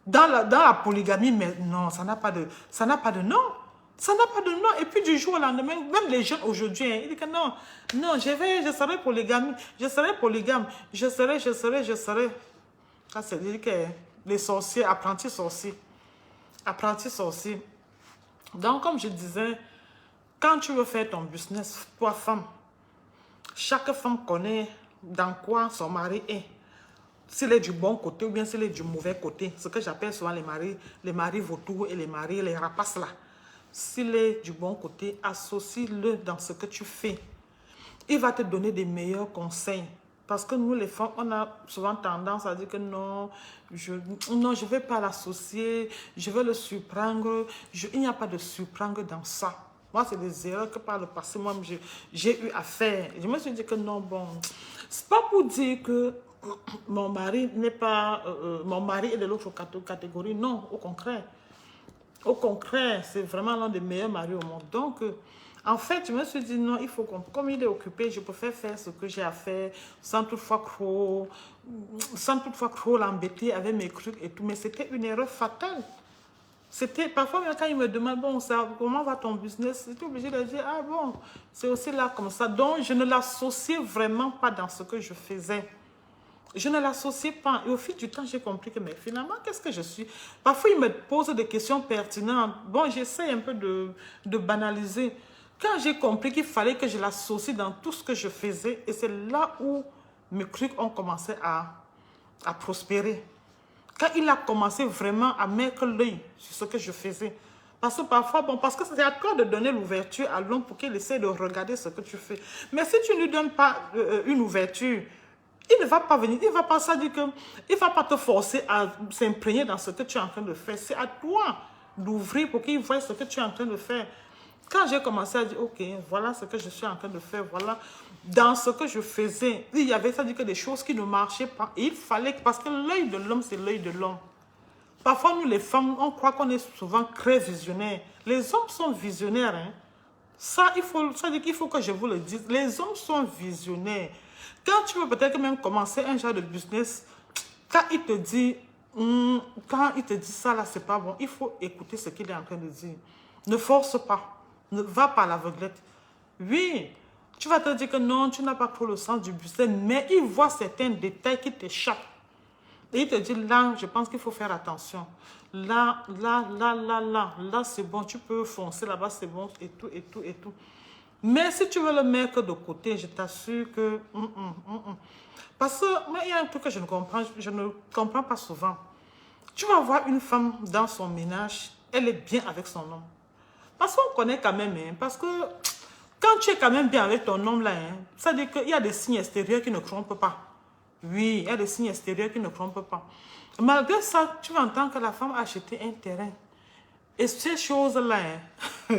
dans la polygamie, mais non, ça n'a pas de nom. Ça n'a pas de nom. Et puis du jour au lendemain, même les jeunes aujourd'hui, hein, ils disent que non, je serai polygame, je serai polygame, je serai. Ça, c'est dire que les sorciers, apprentis sorciers. Donc, comme je disais, quand tu veux faire ton business, toi, femme, chaque femme connaît dans quoi son mari est. S'il est du bon côté ou bien s'il est du mauvais côté. Ce que j'appelle souvent les maris vautours et les rapaces là. S'il est du bon côté, associe-le dans ce que tu fais. Il va te donner des meilleurs conseils. Parce que nous, les femmes, on a souvent tendance à dire que non, je ne vais pas l'associer, je vais le surprendre. Il n'y a pas de surprendre dans ça. Moi, c'est des erreurs que par le passé, moi, j'ai eu à faire. Je me suis dit que non, bon, c'est pas pour dire que mon mari n'est pas, mon mari est de l'autre catégorie. Non, au contraire. Au contraire, c'est vraiment l'un des meilleurs maris au monde. Donc, en fait, je me suis dit, non, il faut comme il est occupé, je préfère faire ce que j'ai à faire sans toutefois trop l'embêter avec mes trucs et tout. Mais c'était une erreur fatale. Parfois, quand il me demande, bon, comment va ton business? J'étais obligée de dire, ah bon, c'est aussi là comme ça. Donc, je ne l'associais vraiment pas dans ce que je faisais. Je ne l'associais pas. Et au fil du temps, j'ai compris que, mais finalement, qu'est-ce que je suis? Parfois, il me pose des questions pertinentes. Bon, j'essaie un peu de banaliser. Quand j'ai compris qu'il fallait que je l'associe dans tout ce que je faisais, et c'est là où mes trucs ont commencé à prospérer. Quand il a commencé vraiment à mettre l'œil sur ce que je faisais. Parce que parfois, bon, parce que c'est à toi de donner l'ouverture à l'homme pour qu'il essaie de regarder ce que tu fais. Mais si tu ne lui donnes pas une ouverture, il ne va pas venir, il ne va pas ça dire que, il ne va pas te forcer à s'imprégner dans ce que tu es en train de faire. C'est à toi d'ouvrir pour qu'il voie ce que tu es en train de faire. Quand j'ai commencé à dire, ok, voilà ce que je suis en train de faire, voilà, dans ce que je faisais, il y avait ça dit que des choses qui ne marchaient pas. Et il fallait, parce que l'œil de l'homme, c'est l'œil de l'homme. Parfois, nous les femmes, on croit qu'on est souvent très visionnaires. Les hommes sont visionnaires, hein. Ça dit qu'il faut que je vous le dise. Les hommes sont visionnaires. Quand tu veux peut-être même commencer un genre de business, quand il te dit ça là, c'est pas bon, il faut écouter ce qu'il est en train de dire. Ne force pas. Ne va pas à l'aveuglette. Oui, tu vas te dire que non, tu n'as pas trop le sens du business, mais il voit certains détails qui t'échappent. Et il te dit, là, je pense qu'il faut faire attention. Là, c'est bon, tu peux foncer là-bas, c'est bon, et tout. Mais si tu veux le mettre de côté, je t'assure que... Parce que, moi, il y a un truc que je ne comprends pas souvent. Tu vas voir une femme dans son ménage, elle est bien avec son homme. Parce qu'on connaît quand même, hein, parce que quand tu es quand même bien avec ton homme là, hein, ça veut dire qu'il y a des signes extérieurs qui ne trompent pas. Oui, il y a des signes extérieurs qui ne trompent pas. Malgré ça, tu vas entendre que la femme a acheté un terrain. Et ces choses-là, hein,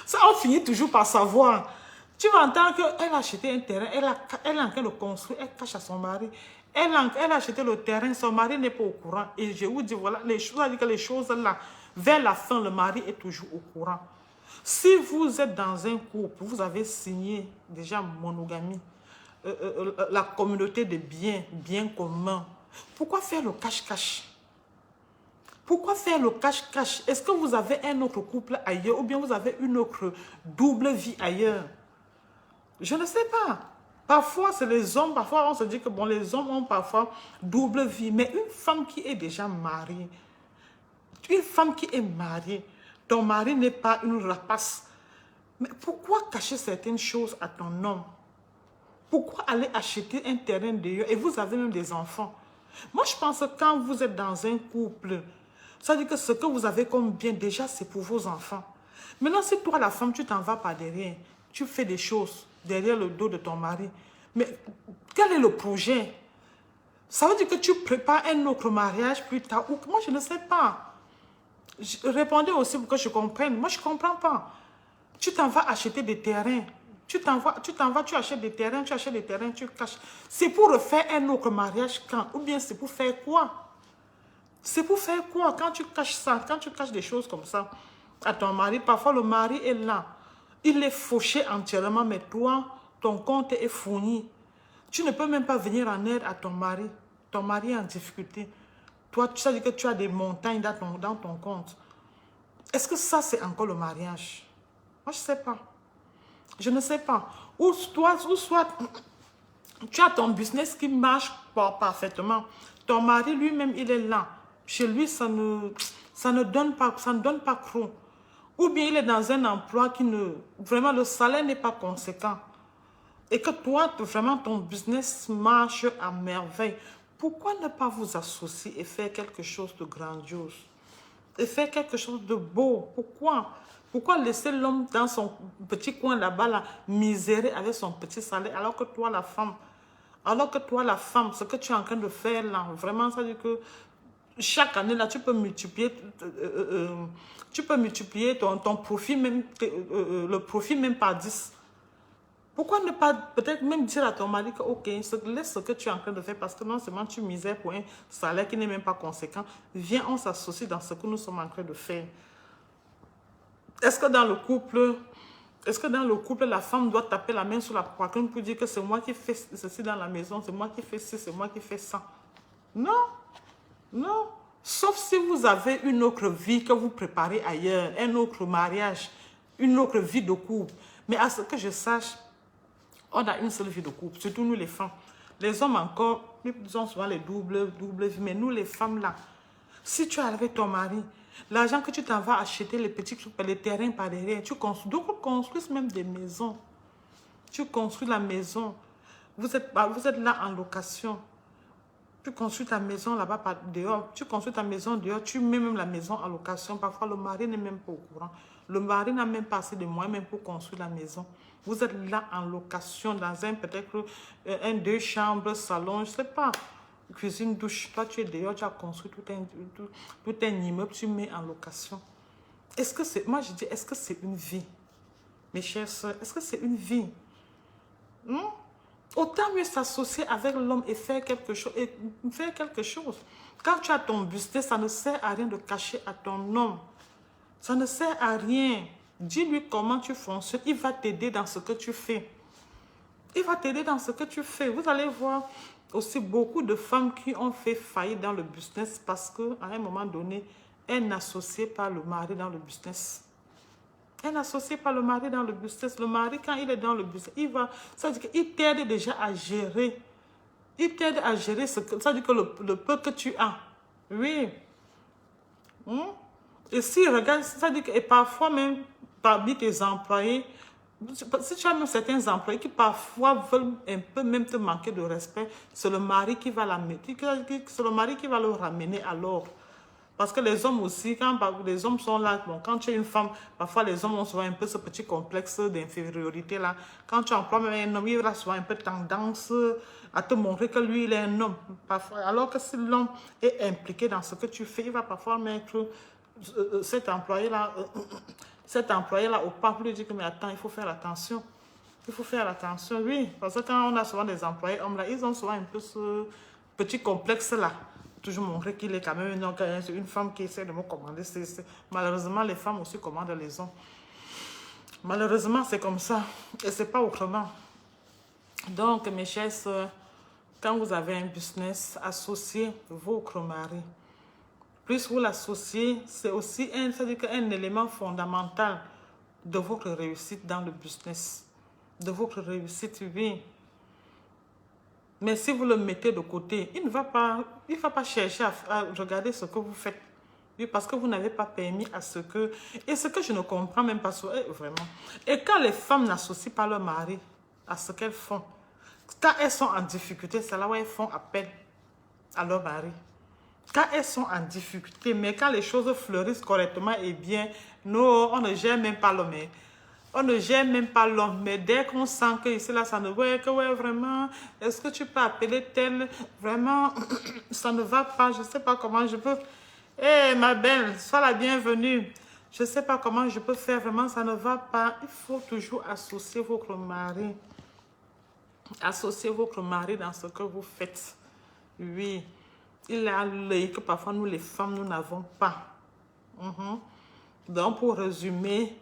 ça on finit toujours par savoir. Tu vas entendre qu'elle a acheté un terrain, elle est en train de construire, elle cache à son mari. Elle a acheté le terrain, son mari n'est pas au courant. Et je vous dis, voilà, les choses là, vers la fin, le mari est toujours au courant. Si vous êtes dans un couple, vous avez signé déjà monogamie, la communauté de biens communs, pourquoi faire le cache-cache? Pourquoi faire le cache-cache? Est-ce que vous avez un autre couple ailleurs ou bien vous avez une autre double vie ailleurs? Je ne sais pas. Parfois, c'est les hommes, parfois on se dit que bon, les hommes ont parfois double vie. Mais une femme qui est déjà mariée, ton mari n'est pas une rapace. Mais pourquoi cacher certaines choses à ton homme? Pourquoi aller acheter un terrain d'ailleurs et vous avez même des enfants? Moi, je pense que quand vous êtes dans un couple, ça veut dire que ce que vous avez comme bien déjà, c'est pour vos enfants. Maintenant, si toi, la femme, tu t'en vas par derrière, tu fais des choses derrière le dos de ton mari, mais quel est le projet? Ça veut dire que tu prépares un autre mariage plus tard ou moi, je ne sais pas. Répondez aussi pour que je comprenne. Moi, je ne comprends pas. Tu t'en vas acheter des terrains. tu achètes des terrains, tu caches. C'est pour refaire un autre mariage quand? Ou bien c'est pour faire quoi? C'est pour faire quoi quand tu caches ça, quand tu caches des choses comme ça à ton mari? Parfois, le mari est là. Il est fauché entièrement, mais toi, ton compte est fourni. Tu ne peux même pas venir en aide à ton mari. Ton mari est en difficulté. Toi, tu sais que tu as des montagnes dans ton compte. Est-ce que ça, c'est encore le mariage? Moi, je ne sais pas. Je ne sais pas. Ou soit tu as ton business qui marche parfaitement. Ton mari lui-même, il est là. Chez lui, ça ne donne pas trop. Ou bien il est dans un emploi qui ne... Vraiment, le salaire n'est pas conséquent. Et que toi, vraiment, ton business marche à merveille. Pourquoi ne pas vous associer et faire quelque chose de grandiose? Et faire quelque chose de beau? Pourquoi? Pourquoi laisser l'homme dans son petit coin là-bas, là, misérer avec son petit salaire, alors que toi, la femme, ce que tu es en train de faire là, vraiment, ça veut dire que chaque année, là, tu peux multiplier ton profit, même, le profit même par 10. Pourquoi ne pas peut-être même dire à ton mari que, ok, laisse ce que tu es en train de faire parce que non seulement tu misères pour un salaire qui n'est même pas conséquent, viens, on s'associe dans ce que nous sommes en train de faire. Est-ce que dans le couple, la femme doit taper la main sur la poitrine pour dire que c'est moi qui fais ceci dans la maison, c'est moi qui fais ci, c'est moi qui fais ça? Non, non. Sauf si vous avez une autre vie que vous préparez ailleurs, un autre mariage, une autre vie de couple. Mais à ce que je sache, on a une seule vie de couple, surtout nous les femmes. Les hommes encore, ils ont souvent les doubles vies, mais nous les femmes là, si tu as avec ton mari, l'argent que tu t'en vas acheter, les terrains par derrière, tu construis, d'autres construisent même des maisons. Tu construis la maison, vous êtes là en location. Tu construis ta maison là-bas dehors, tu construis ta maison dehors, tu mets même la maison en location. Parfois, le mari n'est même pas au courant. Le mari n'a même pas assez de moyens même pour construire la maison. Vous êtes là en location dans peut-être un 2 chambres, salon, je ne sais pas, cuisine, douche. Toi, tu es dehors, tu as construit tout un immeuble, tu mets en location. Est-ce que c'est, moi je dis, est-ce que c'est une vie? Mes chères soeurs, est-ce que c'est une vie? Autant mieux s'associer avec l'homme et faire quelque chose. Quand tu as ton business, ça ne sert à rien de cacher à ton homme. Ça ne sert à rien. Dis-lui comment tu fonctionnes. Il va t'aider dans ce que tu fais. Il va t'aider dans ce que tu fais. Vous allez voir aussi beaucoup de femmes qui ont fait faillite dans le business parce qu'à un moment donné, elles n'associaient pas le mari dans le business. Elle n'associe pas le mari dans le business. Le mari, quand il est dans le business, ça veut dire qu'il t'aide déjà à gérer. Il t'aide à gérer ça veut dire que le peu que tu as. Oui. Et si, regarde, ça veut dire que, et parfois même, parmi tes employés, si tu as même certains employés qui parfois veulent un peu même te manquer de respect, c'est le mari qui va c'est le mari qui va le ramener à l'ordre. Parce que les hommes aussi, quand les hommes sont là, bon, quand tu es une femme, parfois les hommes ont souvent un peu ce petit complexe d'infériorité là. Quand tu emploies même un homme, il a souvent un peu tendance à te montrer que lui, il est un homme. Parfois, alors que si l'homme est impliqué dans ce que tu fais, il va parfois mettre cet employé-là au pas pour lui dire que, mais attends, il faut faire attention. Il faut faire attention, oui. Parce que quand on a souvent des employés hommes là, ils ont souvent un peu ce petit complexe là. Toujours montrer qu'il est quand même une femme qui essaie de me commander. Malheureusement, les femmes aussi commandent les hommes. Malheureusement, c'est comme ça. Et c'est pas autrement. Donc, mes chers soeurs, quand vous avez un business, associez votre mari. Plus vous l'associez, c'est aussi un élément fondamental de votre réussite dans le business. De votre réussite, oui. Mais si vous le mettez de côté, il ne va pas chercher à regarder ce que vous faites. Oui, parce que vous n'avez pas permis à ce que... Et ce que je ne comprends même pas, vraiment. Et quand les femmes n'associent pas leur mari à ce qu'elles font, quand elles sont en difficulté, c'est là où elles font appel à leur mari. Quand elles sont en difficulté, mais quand les choses fleurissent correctement et bien, non, on ne gère même pas l'homme. On ne gère même pas l'homme, mais dès qu'on sent que ici, là, ça ne va que, ouais, vraiment, est-ce que tu peux appeler tel, vraiment, ça ne va pas, je ne sais pas comment je peux. Eh, ma belle, sois la bienvenue. Je ne sais pas comment je peux faire, vraiment, ça ne va pas. Il faut toujours associer votre mari. Associez votre mari dans ce que vous faites. Oui, il a l'œil que parfois nous les femmes, nous n'avons pas. Donc, pour résumer,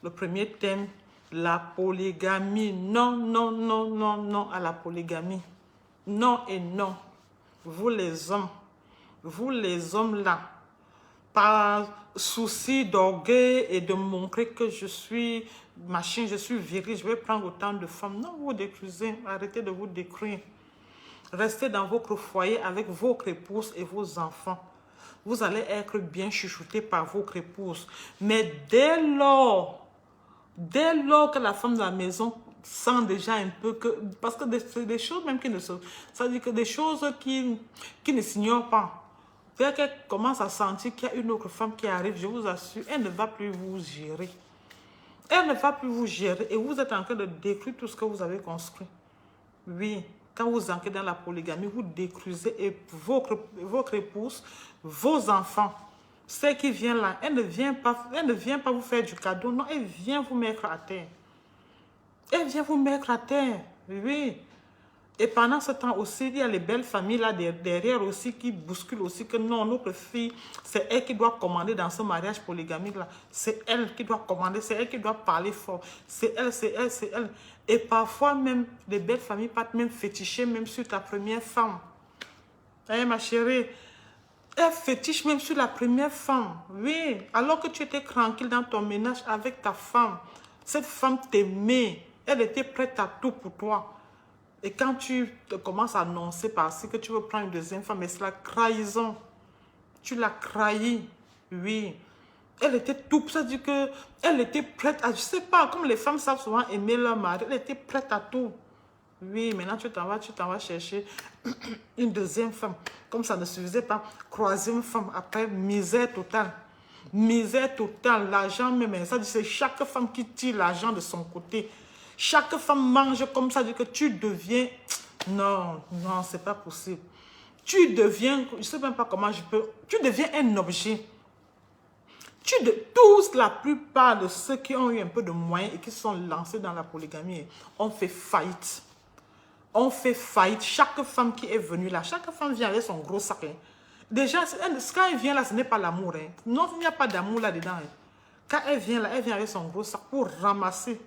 le premier thème, la polygamie. Non, non, non, non, non à la polygamie. Non et non. Vous les hommes là, par souci d'orgueil et de montrer que je suis machin, je suis viril, je vais prendre autant de femmes. Non, vous détruisez, arrêtez de vous détruire. Restez dans votre foyer avec votre épouse et vos enfants. Vous allez être bien chouchouté par votre épouse. Mais dès lors que la femme de la maison sent déjà un peu que... Parce que c'est des choses même qui ne se... Ça veut dire que des choses qui ne s'ignorent pas. Dès qu'elle commence à sentir qu'il y a une autre femme qui arrive, je vous assure, elle ne va plus vous gérer. Elle ne va plus vous gérer et vous êtes en train de détruire tout ce que vous avez construit. Oui, quand vous entrez dans la polygamie, vous détruisez et votre épouse, vos enfants, celle qui vient là, elle ne vient pas vous faire du cadeau, non, elle vient vous mettre à terre. Elle vient vous mettre à terre, oui. Et pendant ce temps aussi, il y a les belles familles là derrière aussi qui bousculent aussi que non, notre fille, c'est elle qui doit commander dans ce mariage polygamique là. C'est elle qui doit commander, c'est elle qui doit parler fort. C'est elle, c'est elle, c'est elle. Et parfois même, les belles familles partent même féticher même sur ta première femme. Eh ma chérie, elle fétiche même sur la première femme. Oui, alors que tu étais tranquille dans ton ménage avec ta femme. Cette femme t'aimait. Elle était prête à tout pour toi. Et quand tu commences à annoncer par-ci que tu veux prendre une deuxième femme, mais c'est la trahison. Tu l'as trahi. Oui. Elle était tout. Ça dit que elle était prête à... Je sais pas, comme les femmes savent souvent aimer leur mari. Elle était prête à tout. Oui, maintenant tu t'en vas chercher une deuxième femme. Comme ça ne suffisait pas. Troisième femme. Après, misère totale. Misère totale. L'argent même. Ça dit c'est chaque femme qui tire l'argent de son côté. Chaque femme mange comme ça, dit que tu deviens... Non, non, c'est pas possible. Tu deviens... Je ne sais même pas comment je peux... Tu deviens un objet. Tous, la plupart de ceux qui ont eu un peu de moyens et qui sont lancés dans la polygamie, ont fait faillite. On fait faillite. Chaque femme qui est venue là, chaque femme vient avec son gros sac. Hein. Déjà, quand elle vient là, ce n'est pas l'amour. Hein. Non, il n'y a pas d'amour là-dedans. Hein. Quand elle vient là, elle vient avec son gros sac pour ramasser.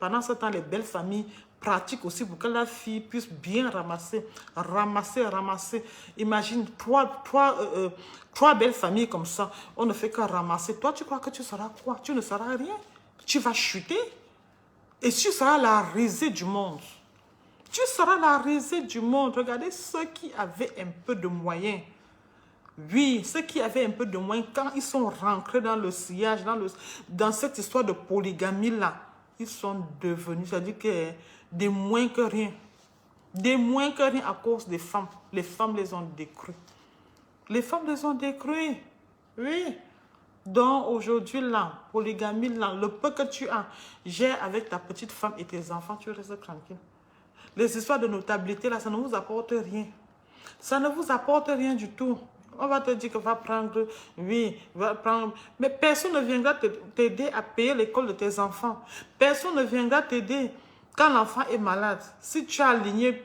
Pendant ce temps, les belles familles pratiquent aussi pour que la fille puisse bien ramasser. Imagine, trois belles familles comme ça, on ne fait que ramasser. Toi, tu crois que tu seras quoi? Tu ne seras rien. Tu vas chuter et tu seras la risée du monde. Tu seras la risée du monde. Regardez ceux qui avaient un peu de moyens. Oui, ceux qui avaient un peu de moins, quand ils sont rentrés dans le sillage, dans cette histoire de polygamie-là, ils sont devenus, c'est-à-dire que des moins que rien. Des moins que rien à cause des femmes. Les femmes les ont détruits. Les femmes les ont détruits. Oui. Donc aujourd'hui, là, polygamie, là, le peu que tu as, gère avec ta petite femme et tes enfants, tu restes tranquille. Les histoires de notabilité, là, ça ne vous apporte rien. Ça ne vous apporte rien du tout. On va te dire que va prendre, oui, va prendre. Mais personne ne viendra t'aider à payer l'école de tes enfants. Personne ne viendra t'aider quand l'enfant est malade. Si tu as aligné,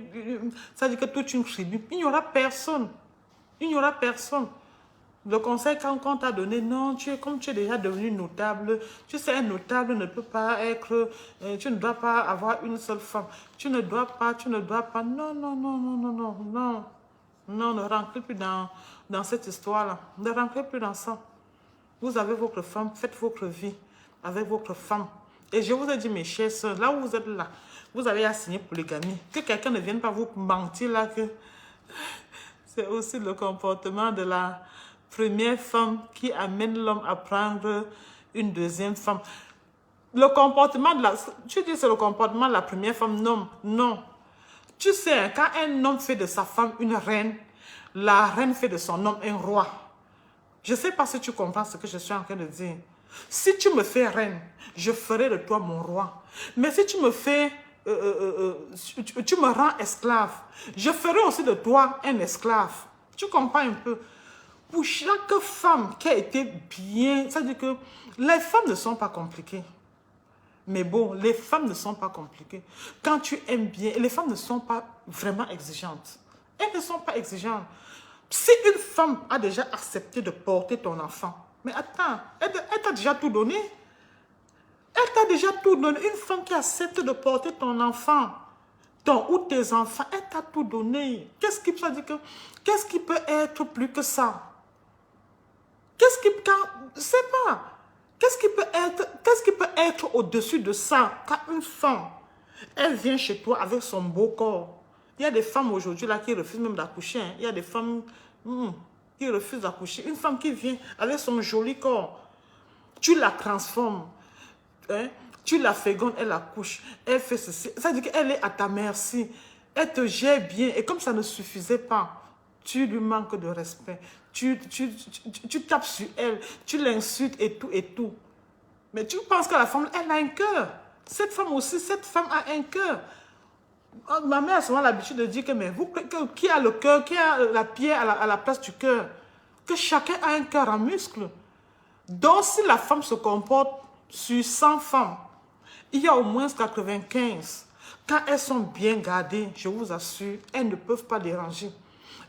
ça dit que toute une tribu, il n'y aura personne. Il n'y aura personne. Le conseil qu'on t'a donné, non, comme tu es déjà devenu notable, tu sais, un notable ne peut pas être, tu ne dois pas avoir une seule femme. Tu ne dois pas, non, non, non, non, non, non, non. Non, ne rentrez plus dans cette histoire-là. Ne rentrez plus dans ça. Vous avez votre femme, faites votre vie avec votre femme. Et je vous ai dit, mes chers soeurs, là où vous êtes là, vous avez assigné polygamie. Que quelqu'un ne vienne pas vous mentir là que c'est aussi le comportement de la première femme qui amène l'homme à prendre une deuxième femme. Le comportement de la... Tu dis c'est le comportement de la première femme? Non, non. Tu sais, quand un homme fait de sa femme une reine, la reine fait de son homme un roi. Je ne sais pas si tu comprends ce que je suis en train de dire. Si tu me fais reine, je ferai de toi mon roi. Mais si tu me fais, tu me rends esclave, je ferai aussi de toi un esclave. Tu comprends un peu? Pour chaque femme qui a été bien, ça veut dire que les femmes ne sont pas compliquées. Mais bon, les femmes ne sont pas compliquées. Quand tu aimes bien, les femmes ne sont pas vraiment exigeantes. Elles ne sont pas exigeantes. Si une femme a déjà accepté de porter ton enfant, mais attends, elle t'a déjà tout donné. Elle t'a déjà tout donné. Une femme qui accepte de porter ton enfant, ou tes enfants, elle t'a tout donné. Qu'est-ce qui peut être plus que ça? C'est pas. Qu'est-ce qui peut être au-dessus de ça? Quand une femme, elle vient chez toi avec son beau corps. Il y a des femmes aujourd'hui là qui refusent même d'accoucher. Hein. Il y a des femmes qui refusent d'accoucher. Une femme qui vient avec son joli corps, tu la transformes. Hein? Tu la fécondes, elle accouche. Elle fait ceci. Ça veut dire qu'elle est à ta merci. Elle te gère bien. Et comme ça ne suffisait pas, tu lui manques de respect. Tu tapes sur elle. Tu l'insultes et tout et tout. Mais tu penses que la femme, elle a un cœur. Cette femme aussi, cette femme a un cœur. Ma mère a souvent l'habitude de dire que, mais vous, qui a le cœur, qui a la pierre à la place du cœur? Que chacun a un cœur en muscle. Donc, si la femme se comporte sur 100 femmes, il y a au moins 95. Quand elles sont bien gardées, je vous assure, elles ne peuvent pas déranger.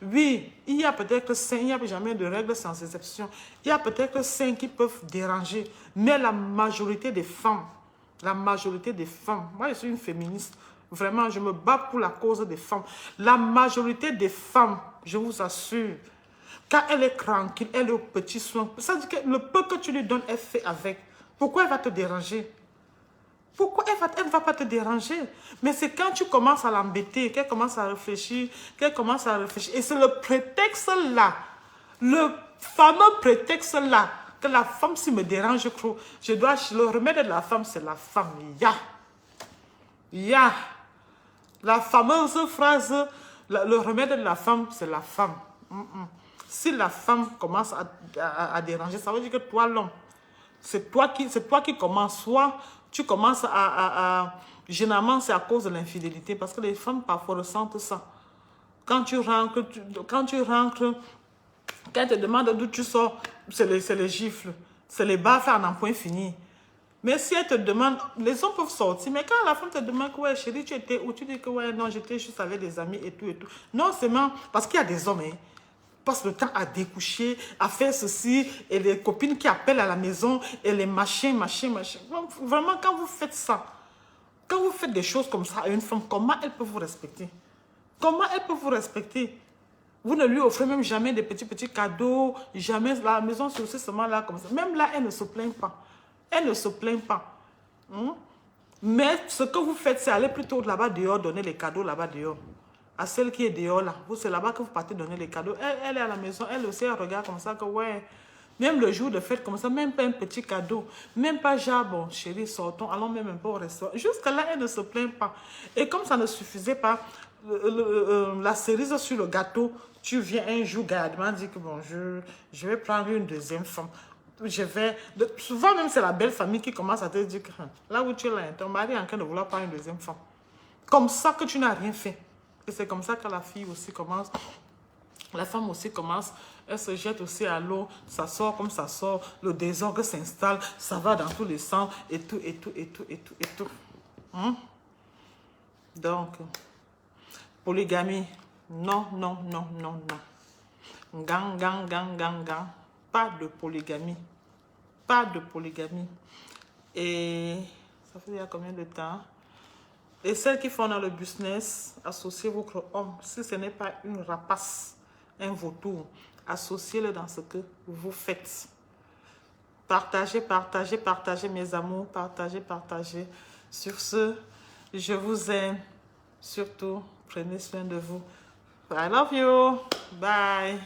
Oui, il y a peut-être 5, il n'y a jamais de règle sans exception. Il y a peut-être 5 qui peuvent déranger. Mais la majorité des femmes, moi je suis une féministe, vraiment je me bats pour la cause des femmes. La majorité des femmes, je vous assure, quand elle est tranquille, elle est au petit soin, ça veut dire que le peu que tu lui donnes, elle fait avec. Pourquoi elle va te déranger? Pourquoi elle ne va pas te déranger? Mais c'est quand tu commences à l'embêter, qu'elle commence à réfléchir, Et c'est le prétexte là, le fameux prétexte là, que la femme, s'il me dérange trop, le remède de la femme, c'est la femme. Ya. La fameuse phrase, le remède de la femme, c'est la femme. Si la femme commence à déranger, ça veut dire que toi, l'homme, c'est toi qui commences. Soit tu commences généralement, c'est à cause de l'infidélité. Parce que les femmes, parfois, ressentent ça. Quand tu rentres, quand elle te demande d'où tu sors, c'est les gifles. C'est les baffes à n'en point fini. Mais si elle te demande, les hommes peuvent sortir. Mais quand la femme te demande que, ouais, chérie, tu étais où? Tu dis que, ouais, non, j'étais juste avec des amis et tout et tout. Non seulement parce qu'il y a des hommes, hein, passe le temps à découcher, à faire ceci, et les copines qui appellent à la maison, et les machins. Vraiment, quand vous faites ça, quand vous faites des choses comme ça à une femme, comment elle peut vous respecter? Comment elle peut vous respecter? Vous ne lui offrez même jamais des petits cadeaux, jamais. La maison, c'est aussi seulement là comme ça. Même là, elle ne se plaint pas. Elle ne se plaint pas. Mais ce que vous faites, c'est aller plutôt là-bas dehors, donner les cadeaux là-bas dehors. À celle qui est dehors là, c'est là-bas que vous partez donner les cadeaux. Elle est à la maison, elle aussi, elle regarde comme ça que ouais, même le jour de fête comme ça, même pas un petit cadeau, même pas genre, bon chérie, sortons, allons même un peu au restaurant. Jusqu'à là, elle ne se plaint pas. Et comme ça ne suffisait pas, la cerise sur le gâteau, tu viens un jour gardement dire que bon, je vais prendre une deuxième femme. Souvent même c'est la belle famille qui commence à te dire que là où tu es là, ton mari est en train de vouloir prendre une deuxième femme. Comme ça que tu n'as rien fait. Et c'est comme ça que la fille aussi commence, la femme aussi commence, elle se jette aussi à l'eau, ça sort comme ça sort, le désordre s'installe, ça va dans tous les sens, et tout. Donc, polygamie, non. Gang. Pas de polygamie. Pas de polygamie. Et ça fait il y a combien de temps? Et celles qui font dans le business, associez votre homme. Si ce n'est pas une rapace, un vautour, associez-le dans ce que vous faites. Partagez, mes amours. Partagez. Sur ce, je vous aime. Surtout, prenez soin de vous. I love you. Bye.